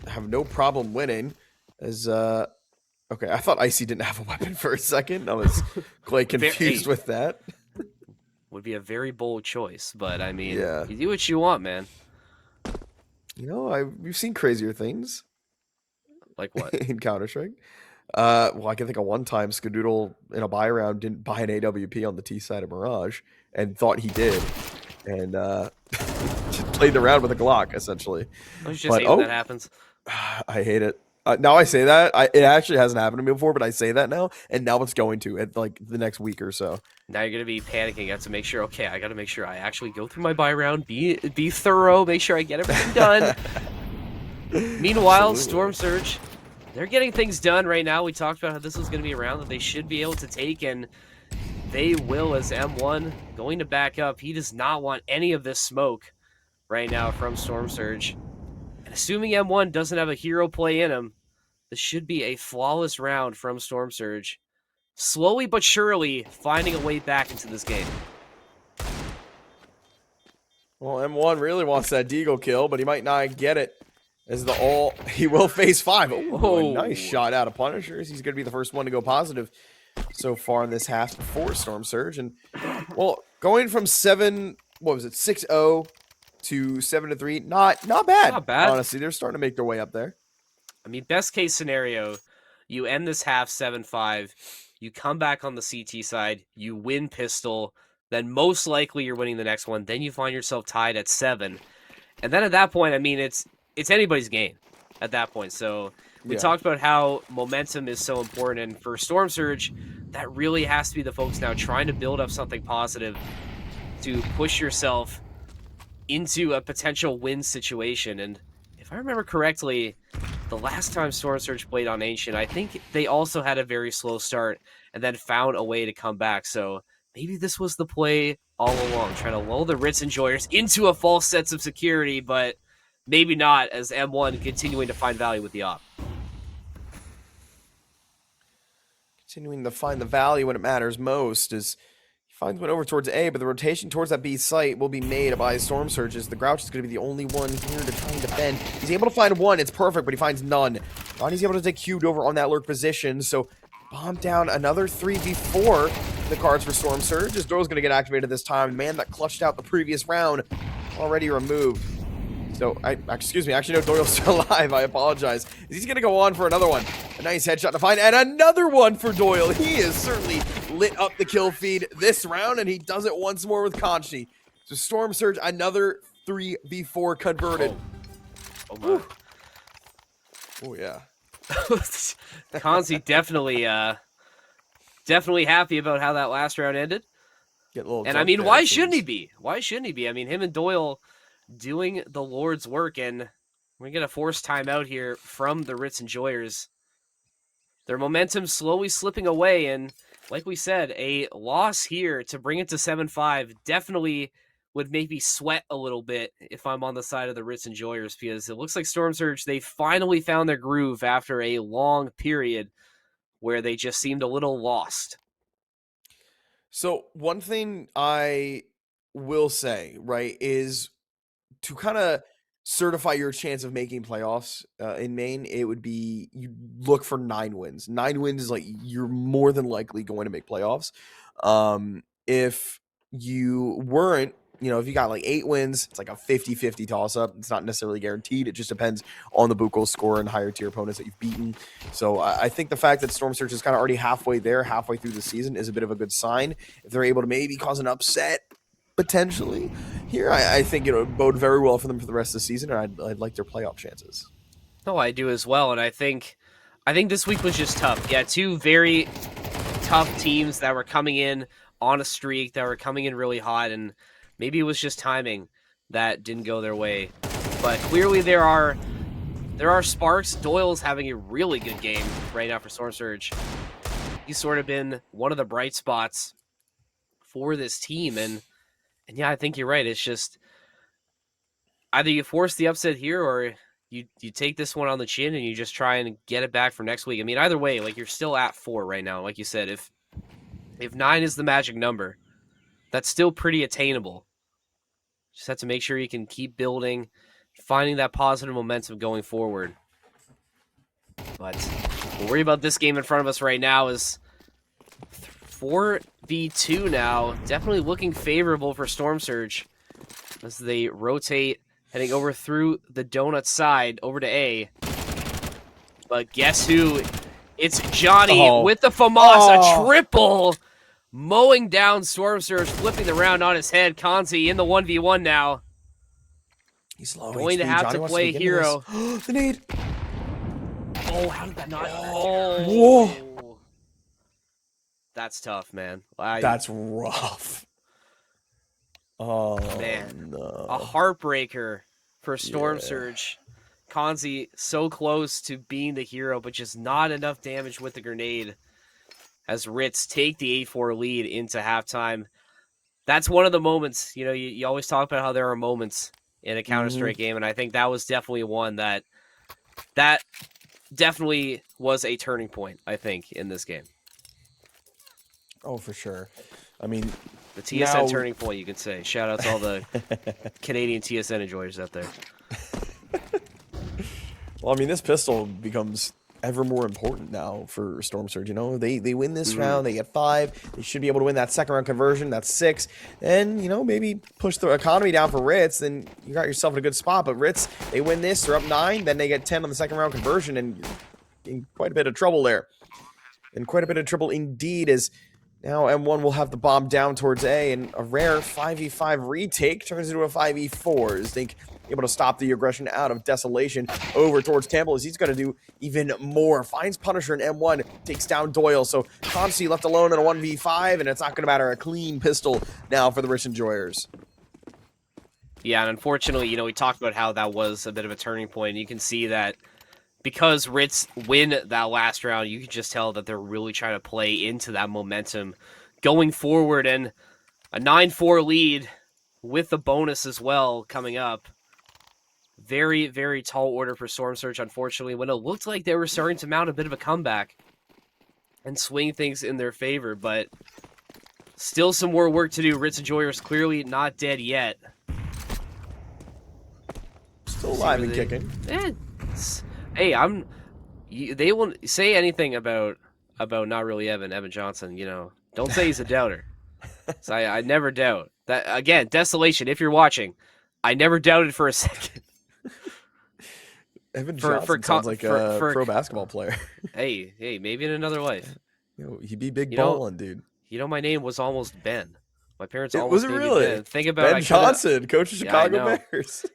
have no problem winning. As okay, I thought Icy didn't have a weapon for a second. I was quite confused with that. Would be a very bold choice, but I mean, yeah. You do what you want, man. You know, we've seen crazier things. Like what? In Counter-Strike. Well, I can think of one time Skadoodle in a buy round didn't buy an AWP on the T side of Mirage and thought he did, and just played the round with a Glock essentially. I was just hate when that happens. I hate it. Now I say that it actually hasn't happened to me before, but I say that now, and now it's going to at like the next week or so. Now you're gonna be panicking. You have to make sure. Okay, I got to make sure I actually go through my buy round, be thorough, make sure I get everything done. Meanwhile, absolutely. Storm Surge, they're getting things done right now. We talked about how this was going to be a round that they should be able to take, and they will, as M1 going to back up. He does not want any of this smoke right now from Storm Surge. And assuming M1 doesn't have a hero play in him, this should be a flawless round from Storm Surge. Slowly but surely finding a way back into this game. Well, M1 really wants that Deagle kill, but he might not get it. As he will face 5. Oh, nice shot out of Punishers. He's going to be the first one to go positive so far in this half for Storm Surge. And, well, Going from 6-0 to 7-3, not bad. Not bad. Honestly, they're starting to make their way up there. I mean, best case scenario, you end this half 7-5, you come back on the CT side, you win pistol, then most likely you're winning the next one, then you find yourself tied at 7. And then at that point, I mean, it's anybody's game at that point. So we talked about how momentum is so important, and for Storm Surge, that really has to be the focus now, trying to build up something positive to push yourself into a potential win situation. And if I remember correctly, the last time Storm Surge played on Ancient, I think they also had a very slow start and then found a way to come back. So maybe this was the play all along, trying to lull the Ritz enjoyers into a false sense of security, but maybe not, as M1 continuing to find value with the op. Continuing to find the value when it matters most is he finds one over towards A, but the rotation towards that B site will be made by Storm Surges. The Grouch is going to be the only one here to try and defend. He's able to find one. It's perfect, but he finds none. Ronnie's able to take cubed over on that lurk position, so bomb down another 3v4 the cards for Storm Surge. His Doyle's going to get activated this time. The man that clutched out the previous round already removed. So, excuse me, actually, no, Doyle's still alive. I apologize. He's going to go on for another one. A nice headshot to find, and another one for Doyle. He has certainly lit up the kill feed this round, and he does it once more with Conchi. So, Storm Surge, another 3v4 converted. Oh my. Oh, yeah. Conzi definitely happy about how that last round ended. And I mean, why shouldn't he be? Why shouldn't he be? I mean, him and Doyle doing the Lord's work, and we're going to force timeout here from the Ritz enjoyers. Their momentum slowly slipping away, and like we said, a loss here to bring it to 7-5 definitely would make me sweat a little bit if I'm on the side of the Ritz enjoyers, because it looks like Storm Surge, they finally found their groove after a long period where they just seemed a little lost. So one thing I will say, right, is to kind of certify your chance of making playoffs in Maine, it would be you look for 9 wins. 9 wins is like you're more than likely going to make playoffs. If you weren't, you know, if you got like 8 wins, it's like a 50-50 toss-up. It's not necessarily guaranteed. It just depends on the Buko score and higher tier opponents that you've beaten. So I think the fact that Storm Surge is kind of already halfway there, halfway through the season, is a bit of a good sign. If they're able to maybe cause an upset, potentially, here, I think it would bode very well for them for the rest of the season, and I'd like their playoff chances. No, I do as well, and I think this week was just tough. Yeah, 2 very tough teams that were coming in on a streak, that were coming in really hot, and maybe it was just timing that didn't go their way. But clearly there are sparks. Doyle's having a really good game right now for Storm Surge. He's sort of been one of the bright spots for this team, and yeah, I think you're right. It's just either you force the upset here, or you take this one on the chin and you just try and get it back for next week. I mean, either way, like, you're still at 4 right now. Like you said, if 9 is the magic number, that's still pretty attainable. Just have to make sure you can keep building, finding that positive momentum going forward. But we'll worry about this game in front of us right now. Is 4v2 now. Definitely looking favorable for Storm Surge as they rotate, heading over through the donut side over to A. But guess who? It's Johnny with the FAMAS, a triple, mowing down Storm Surge, flipping the round on his head. Kanzi in the 1v1 now. He's low going HP. to have Johnny to play hero. The nade. Oh, how did that not? Oh. Whoa. That's tough, man. That's rough. Oh, man. No. A heartbreaker for Storm Surge. Kanzi so close to being the hero, but just not enough damage with the grenade as Ritz take the 8-4 lead into halftime. That's one of the moments, you know, you always talk about how there are moments in a Counter-Strike game, and I think that was definitely one that definitely was a turning point, I think, in this game. Oh, for sure. I mean, the TSN turning point, you could say. Shout out to all the Canadian TSN enjoyers out there. Well, I mean, this pistol becomes ever more important now for Storm Surge. You know, they win this round, they get 5. They should be able to win that second round conversion. That's 6. And, you know, maybe push the economy down for Ritz, then you got yourself in a good spot. But Ritz, they win this, they're up 9, then they get 10 on the second round conversion, and you're in quite a bit of trouble there. And quite a bit of trouble indeed, as now M1 will have the bomb down towards A, and a rare 5v5 retake turns into a 5v4 as they able to stop the aggression out of Desolation over towards Campbell, as he's going to do even more. Finds Punisher in M1, takes down Doyle, so Consti left alone in a 1v5, and it's not going to matter. A clean pistol now for the Ritz Enjoyers. Yeah, and unfortunately, you know, we talked about how that was a bit of a turning point. You can see that because Ritz win that last round, you can just tell that they're really trying to play into that momentum going forward, and a 9-4 lead with the bonus as well coming up. Very, very tall order for Storm Surge, unfortunately, when it looked like they were starting to mount a bit of a comeback and swing things in their favor, but still some more work to do. Ritz Enjoyers clearly not dead yet. Still alive and kicking. Hey, they won't say anything about not really Evan Johnson, you know. Don't say he's a doubter. So I never doubt. That again, Desolation, if you're watching, I never doubted for a second. Evan Johnson sounds like a pro basketball player. Hey, maybe in another life. You know, he'd be big balling, dude. You know, my name was almost Ben. My parents was almost it named really? me Ben. Think about Ben Johnson, coach of Chicago Bears.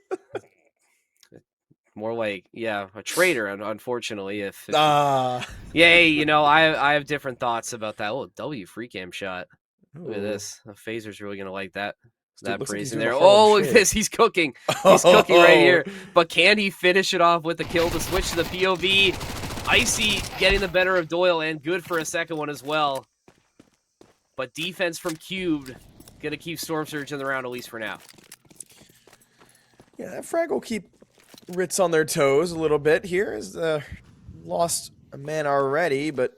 More like, yeah, a traitor, unfortunately. Yeah, you know, I have different thoughts about that. Oh, W free cam shot. Look at this. The phaser's really gonna like that. That praise in there. Oh, look at this. He's cooking. He's cooking right here. But can he finish it off with the kill to switch to the POV? Icy getting the better of Doyle, and good for a second one as well. But defense from Cubed gonna keep Storm Surge in the round, at least for now. Yeah, that frag will keep Ritz on their toes a little bit here, as lost a man already, but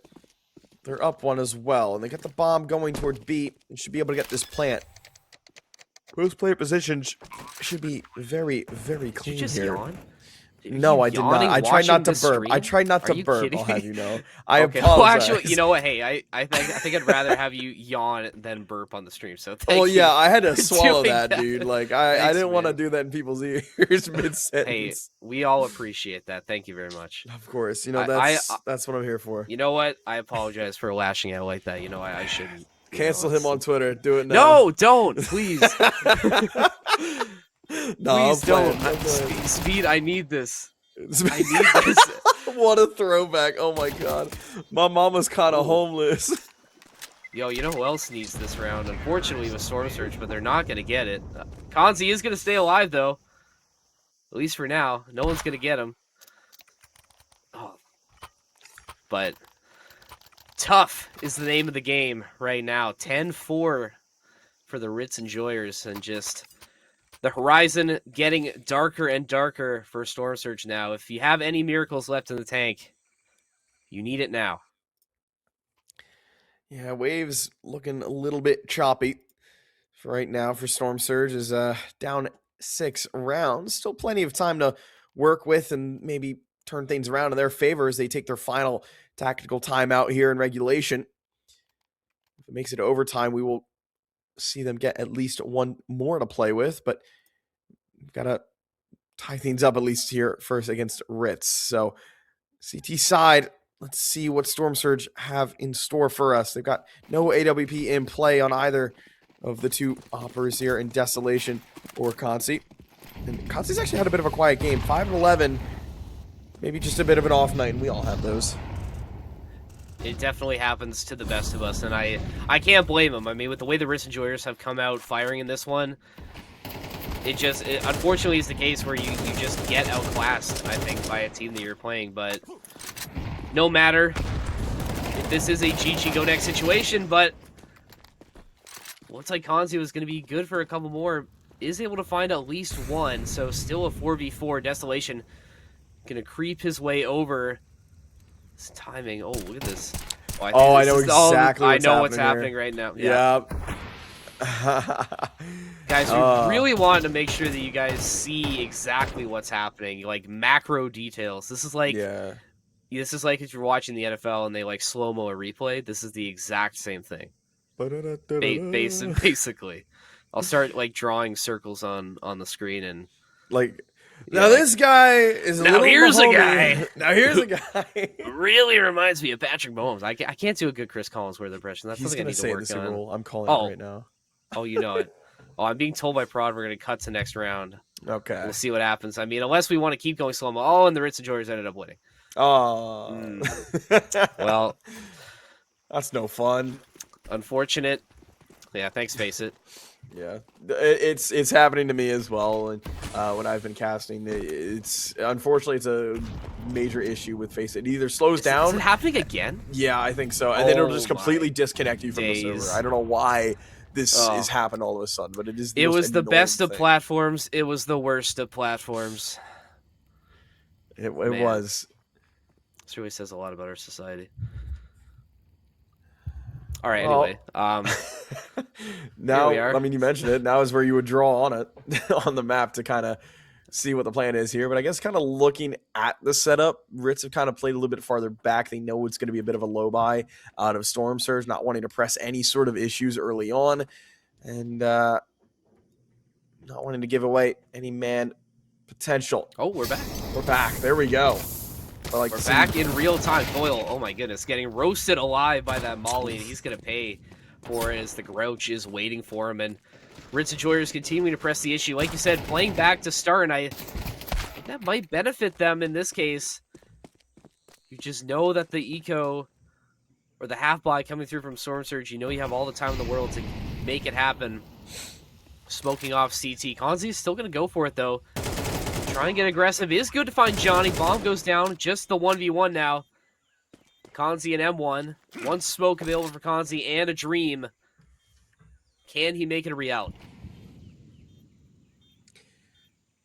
they're up one as well. And they get the bomb going towards B, and should be able to get this plant. Post player positions should be very, very clean here. Yawn? No, I did not. I tried not to burp. I tried not to burp, I'll have you know. I apologize. Well, actually, you know what? Hey, I think I'd rather have you yawn than burp on the stream, so thank you. Yeah, I had to swallow that, dude. Like, I didn't want to do that in people's ears mid-sentence. Hey, we all appreciate that. Thank you very much. Of course. You know, that's what I'm here for. You know what? I apologize for lashing out like that. You know, I shouldn't. Cancel him on Twitter. Do it now. No, don't, please. No, please don't. Speed, I need this. I need this. What a throwback. Oh my god. My mama's kind of homeless. Yo, you know who else needs this round? Unfortunately, with Storm Surge, but they're not going to get it. Konzi is going to stay alive, though. At least for now. No one's going to get him. Oh. But tough is the name of the game right now. 10-4 for the Ritz Enjoyers, and just the horizon getting darker and darker for Storm Surge now. If you have any miracles left in the tank, you need it now. Yeah, Waves looking a little bit choppy for right now for Storm Surge, is down 6 rounds. Still plenty of time to work with and maybe turn things around in their favor as they take their final tactical timeout here in regulation. If it makes it overtime, we will see them get at least one more to play with, but we've got to tie things up at least here first against Ritz. So CT side, let's see what Storm Surge have in store for us. They've got no AWP in play on either of the two operas here in Desolation or Consi. And Consi's actually had a bit of a quiet game. 5-11, maybe just a bit of an off night, and we all have those. It definitely happens to the best of us, and I can't blame them. I mean, with the way the Ritz Enjoyers have come out firing in this one, it unfortunately is the case where you just get outclassed, I think, by a team that you're playing. But no matter if this is a GG go next situation, but looks like Konzi was going to be good for a couple more. Is able to find at least one, so still a 4v4. Desolation going to creep his way over. This timing. Oh, look at this. Oh, I know exactly what's happening right now. Yeah. Guys, we really want to make sure that you guys see exactly what's happening, like macro details. This is like This is like if you're watching the NFL and they like slow-mo a replay. This is the exact same thing. Basically. I'll start like drawing circles on the screen and Like, yeah, now like, this guy is a now little here's a Mahomes. guy. Now here's a guy. really reminds me of Patrick Mahomes. I can't do a good Chris Collinsworth impression. That's He's something I gonna need say to the work Super on. Bowl. I'm calling it right now. Oh, you know it. Oh, I'm being told by Prod we're going to cut to next round. Okay. We'll see what happens. I mean, unless we want to keep going slow-mo. Oh, and the Ritz Enjoyers ended up winning. Oh. Well, that's no fun. Unfortunate. Yeah, thanks, Face It. Yeah, it's happening to me as well. And when I've been casting, it's unfortunately it's a major issue with Face It. It either slows down. Is it happening again? Yeah, I think so. And then it'll just completely disconnect you from the server. I don't know why this is happened all of a sudden, but it is. It was the best of platforms. It was the worst of platforms. It was. This really says a lot about our society. All right. Anyway, now I mean you mentioned it. Now is where you would draw on it on the map to kind of see what the plan is here. But I guess kind of looking at the setup, Ritz have kind of played a little bit farther back. They know it's going to be a bit of a low buy out of Storm Surge, not wanting to press any sort of issues early on, and not wanting to give away any man potential. Oh, we're back. We're back. There we go. We're back in real time. Doyle, oh my goodness, getting roasted alive by that Molly, and he's going to pay for it as the Grouch is waiting for him. And Ritz Enjoyers continuing to press the issue. Like you said, playing back to start, and I think that might benefit them in this case. You just know that the eco or the half buy coming through from Storm Surge, you know you have all the time in the world to make it happen. Smoking off CT. Konzi's still going to go for it, though. Try and get aggressive. It is good to find Johnny. Bomb goes down. Just the 1v1 now. Konzi and M1. One smoke available for Konzi and a dream. Can he make it a reality?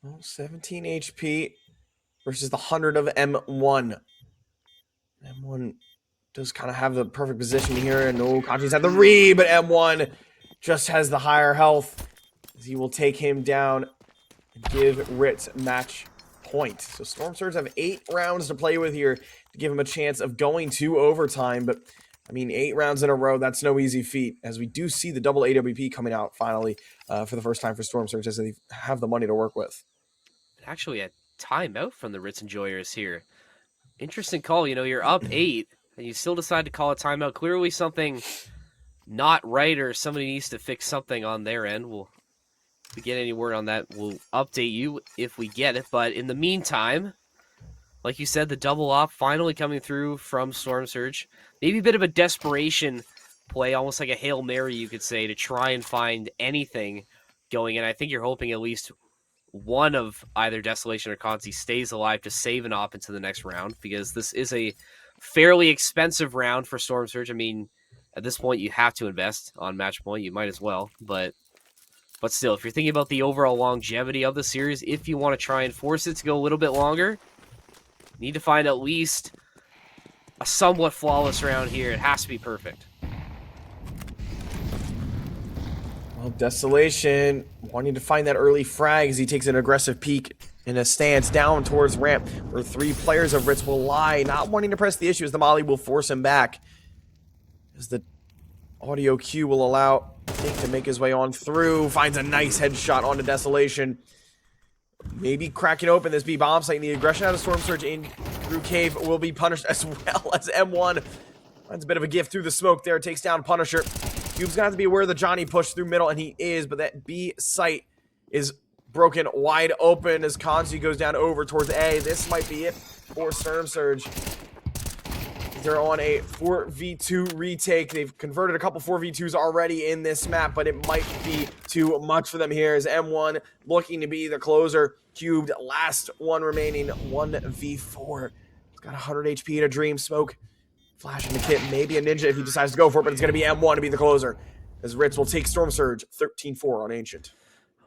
Well, 17 HP versus the 100 of M1. M1 does kind of have the perfect position here. And no, Konzi's had the read, but M1 just has the higher health as he will take him down. Give Ritz match point. So Storm Surge have 8 rounds to play with here to give him a chance of going to overtime. But, I mean, 8 rounds in a row, that's no easy feat. As we do see the double AWP coming out finally for the first time for Storm Surge as they have the money to work with. Actually, a timeout from the Ritz Enjoyers here. Interesting call. You know, you're up 8, and you still decide to call a timeout. Clearly something not right, or somebody needs to fix something on their end. If we get any word on that, we'll update you if we get it. But in the meantime, like you said, the double op finally coming through from Storm Surge. Maybe a bit of a desperation play, almost like a Hail Mary, you could say, to try and find anything going in. I think you're hoping at least one of either Desolation or Konzi stays alive to save an op into the next round, because this is a fairly expensive round for Storm Surge. I mean, at this point, you have to invest on match point. You might as well, but still, if you're thinking about the overall longevity of the series, if you want to try and force it to go a little bit longer, you need to find at least a somewhat flawless round here. It has to be perfect. Well, Desolation wanting to find that early frag as he takes an aggressive peek in a stance down towards ramp, where 3 players of Ritz will lie, not wanting to press the issue as the Molly will force him back. As the audio cue will allow Jake to make his way on through, finds a nice headshot onto Desolation. Maybe cracking open this B bomb site, and the aggression out of Storm Surge in through cave will be punished, as well as M1 finds a bit of a gift through the smoke there, takes down Punisher. Cube's gonna have to be aware of the Johnny push through middle, and he is, but that B site is broken wide open as Konzi goes down over towards A. This might be it for Storm Surge. They're on a 4v2 retake. They've converted a couple 4v2s already in this map, but it might be too much for them here as M1 looking to be the closer. Cubed, last one remaining, 1v4. He's got 100 HP and a dream. Smoke, flash in the kit, maybe a ninja if he decides to go for it, but it's going to be M1 to be the closer, as Ritz will take Storm Surge 13-4 on Ancient.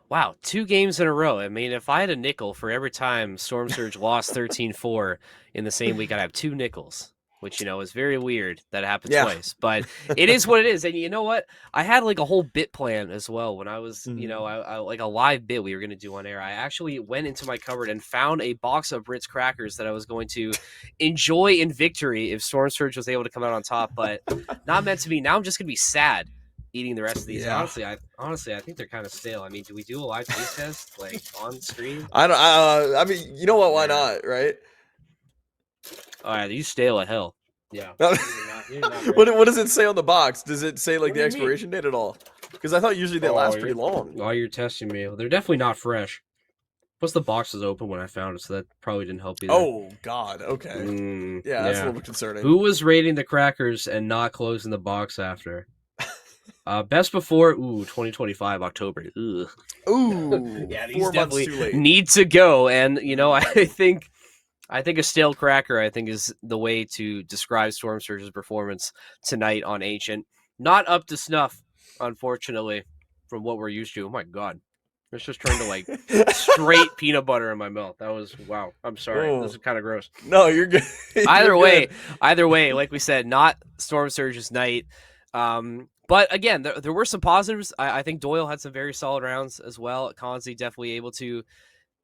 Wow, 2 games in a row. I mean, if I had a nickel for every time Storm Surge lost 13-4 in the same week, I'd have 2 nickels. which, is very weird that it happened Yeah. twice, but it is what it is. And you know what? I had like a whole bit plan as well when I was, Mhm. I like a live bit we were going to do on air. I actually went into my cupboard and found a box of Ritz crackers that I was going to enjoy in victory if Storm Surge was able to come out on top, but not meant to be. Now I'm just going to be sad eating the rest of these. And Yeah. honestly, I think they're kind of stale. I mean, do we do a live taste test like on stream? I don't. I mean, you know what? Why Nah. not? Right? All right, these stale as hell. Yeah. what You're not great. what does it say on the box? Does it say like What the do you mean? expiration date at all? Because I thought usually they last pretty long. Oh, you're testing me. They're definitely not fresh. Plus, the box was open when I found it, so that probably didn't help either. Oh God. Okay. Yeah, that's a little bit concerning. Who was rating the crackers and not closing the box after? Best before 2025 October. Ugh. Ooh. Yeah, these 4 months definitely too late. need to go. And I think a stale cracker, is the way to describe Storm Surge's performance tonight on Ancient. Not up to snuff, unfortunately, from what we're used to. Oh my God. It's just turned to like straight peanut butter in my mouth. That was, wow. I'm sorry. Oh. This is kind of gross. No, you're good. Either way, like we said, not Storm Surge's night. But again, there were some positives. I think Doyle had some very solid rounds as well. Conzi definitely able to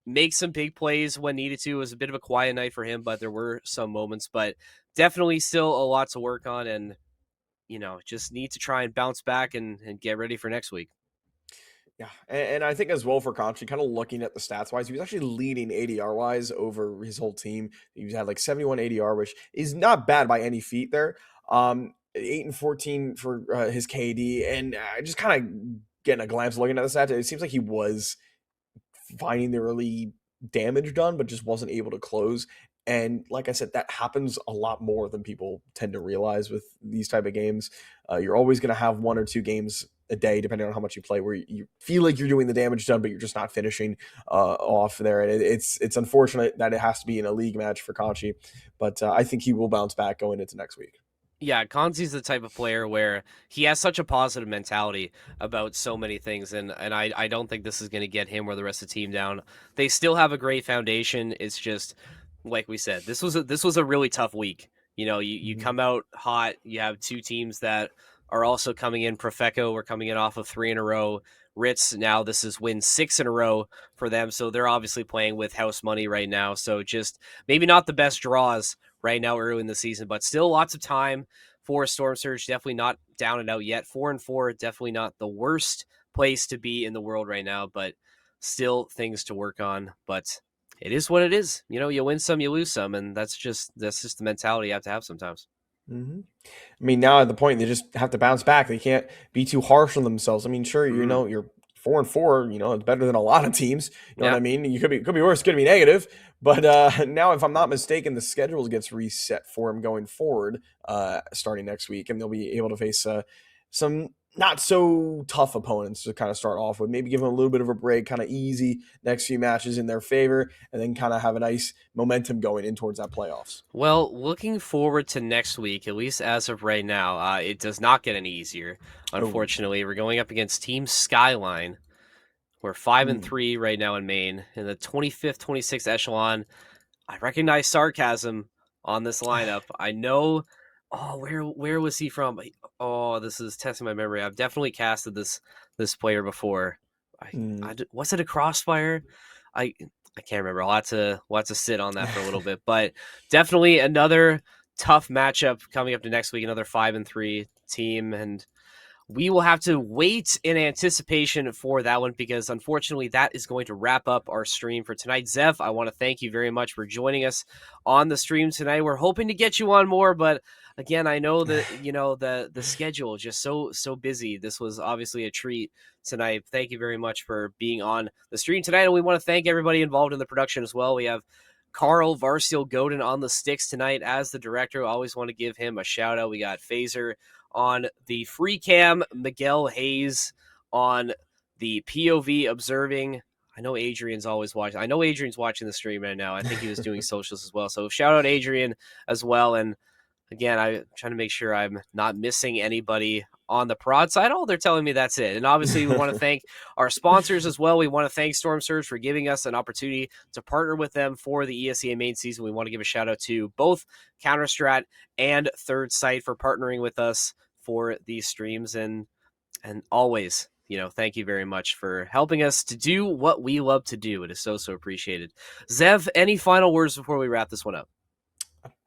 make some big plays when needed to. It was a bit of a quiet night for him, but there were some moments. But definitely still a lot to work on, and just need to try and bounce back and get ready for next week. Yeah, and I think as well for Conchi, kind of looking at the stats wise, he was actually leading ADR wise over his whole team. He had like 71 ADR, which is not bad by any feat there. 8 and 14 for his KD, and just kind of getting a glance looking at the stats, it seems like he was finding the early damage done, but just wasn't able to close. And like I said, that happens a lot more than people tend to realize with these type of games. You're always going to have 1 or 2 games a day, depending on how much you play, where you feel like you're doing the damage done, but you're just not finishing off there. And it's unfortunate that it has to be in a league match for Conchi, but I think he will bounce back going into next week. Yeah, Conzi's the type of player where he has such a positive mentality about so many things, and I don't think this is going to get him or the rest of the team down. They still have a great foundation. It's just, like we said, this was a really tough week. You come out hot. You have 2 teams that are also coming in. Profeco, we're coming in off of 3 in a row. Ritz, now this is win 6 in a row for them, so they're obviously playing with house money right now. So just maybe not the best draws right now early in the season, but still lots of time for Storm Surge. Definitely not down and out yet. 4-4, definitely not the worst place to be in the world right now, but still things to work on. But it is what it is. You win some, you lose some, and that's just the mentality you have to have sometimes. Mm-hmm. I mean, now at the point they just have to bounce back. They can't be too harsh on themselves. I mean, sure, you're 4-4. It's better than a lot of teams. You know what I mean? You could be worse. Could be negative. But now, if I'm not mistaken, the schedule gets reset for him going forward, starting next week, and they'll be able to face some not so tough opponents to kind of start off with. Maybe give them a little bit of a break, kind of easy next few matches in their favor, and then kind of have a nice momentum going in towards that playoffs. Well, looking forward to next week, at least as of right now, it does not get any easier. Unfortunately, we're going up against Team Skyline. We're 5-3 right now in Maine. In the 25th, 26th echelon, I recognize sarcasm on this lineup. I know. Oh, where was he from? Oh, this is testing my memory. I've definitely casted this player before. Was it a Crossfire? I can't remember. I'll have to sit on that for a little bit. But definitely another tough matchup coming up to next week. Another 5-3 team, and we will have to wait in anticipation for that one, because unfortunately that is going to wrap up our stream for tonight. Zev, I want to thank you very much for joining us on the stream tonight. We're hoping to get you on more, but again, I know that the schedule is just so busy. This was obviously a treat tonight. Thank you very much for being on the stream tonight, and we want to thank everybody involved in the production as well. We have Carl Varsteel Godin on the sticks tonight as the director. I always want to give him a shout out. We got Phaser on the free cam, Miguel Hayes on the POV observing. I know Adrian's always watching. I know Adrian's watching the stream right now. I think he was doing socials as well. So shout out Adrian as well. And again, I'm trying to make sure I'm not missing anybody on the prod side. Oh, they're telling me that's it. And obviously, we want to thank our sponsors as well. We want to thank Storm Surge for giving us an opportunity to partner with them for the ESEA main season. We want to give a shout out to both Counterstrat and Third Sight for partnering with us for these streams. And always, thank you very much for helping us to do what we love to do. It is so appreciated. Zev, any final words before we wrap this one up?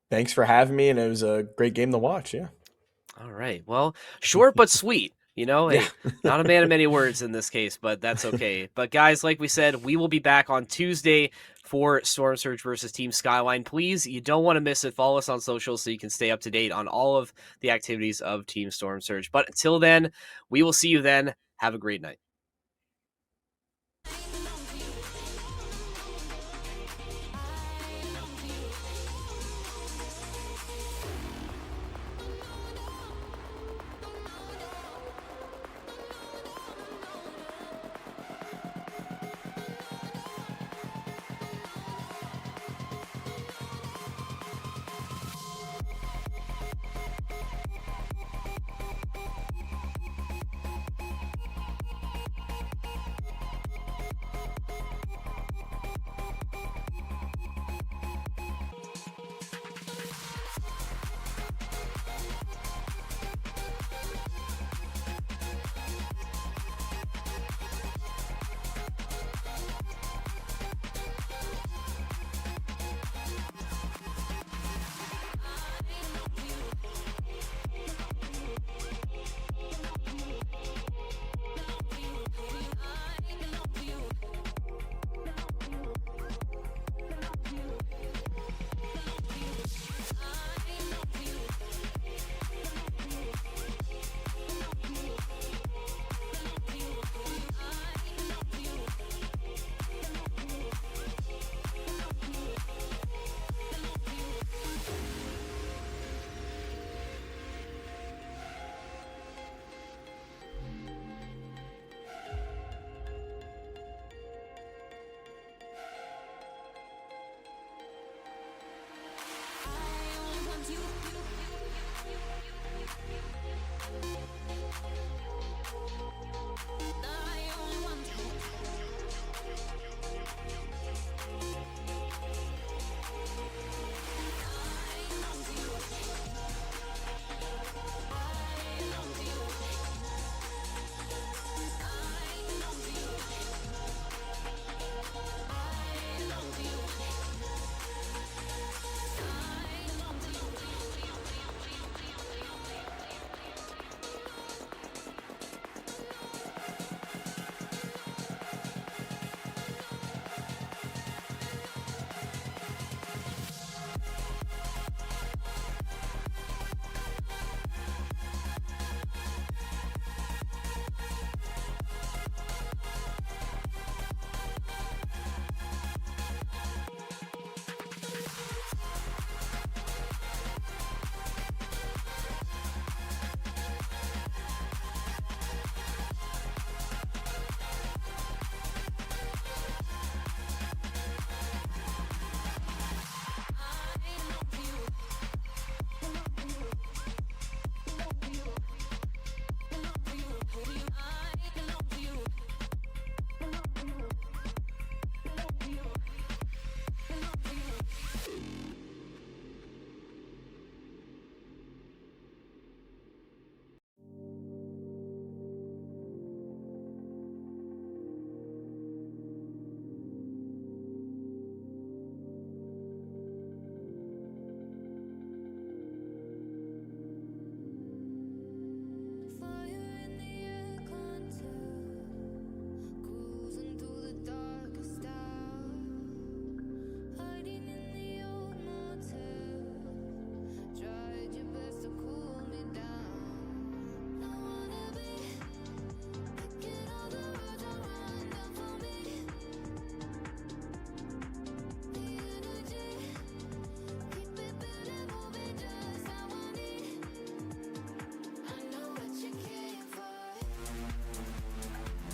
Thanks for having me, and it was a great game to watch. Yeah. All right. Well, short but sweet. Hey, not a man of many words in this case, but that's okay. But guys, like we said, we will be back on Tuesday for Storm Surge versus Team Skyline. Please, you don't want to miss it. Follow us on social so you can stay up to date on all of the activities of Team Storm Surge. But until then, we will see you then. Have a great night.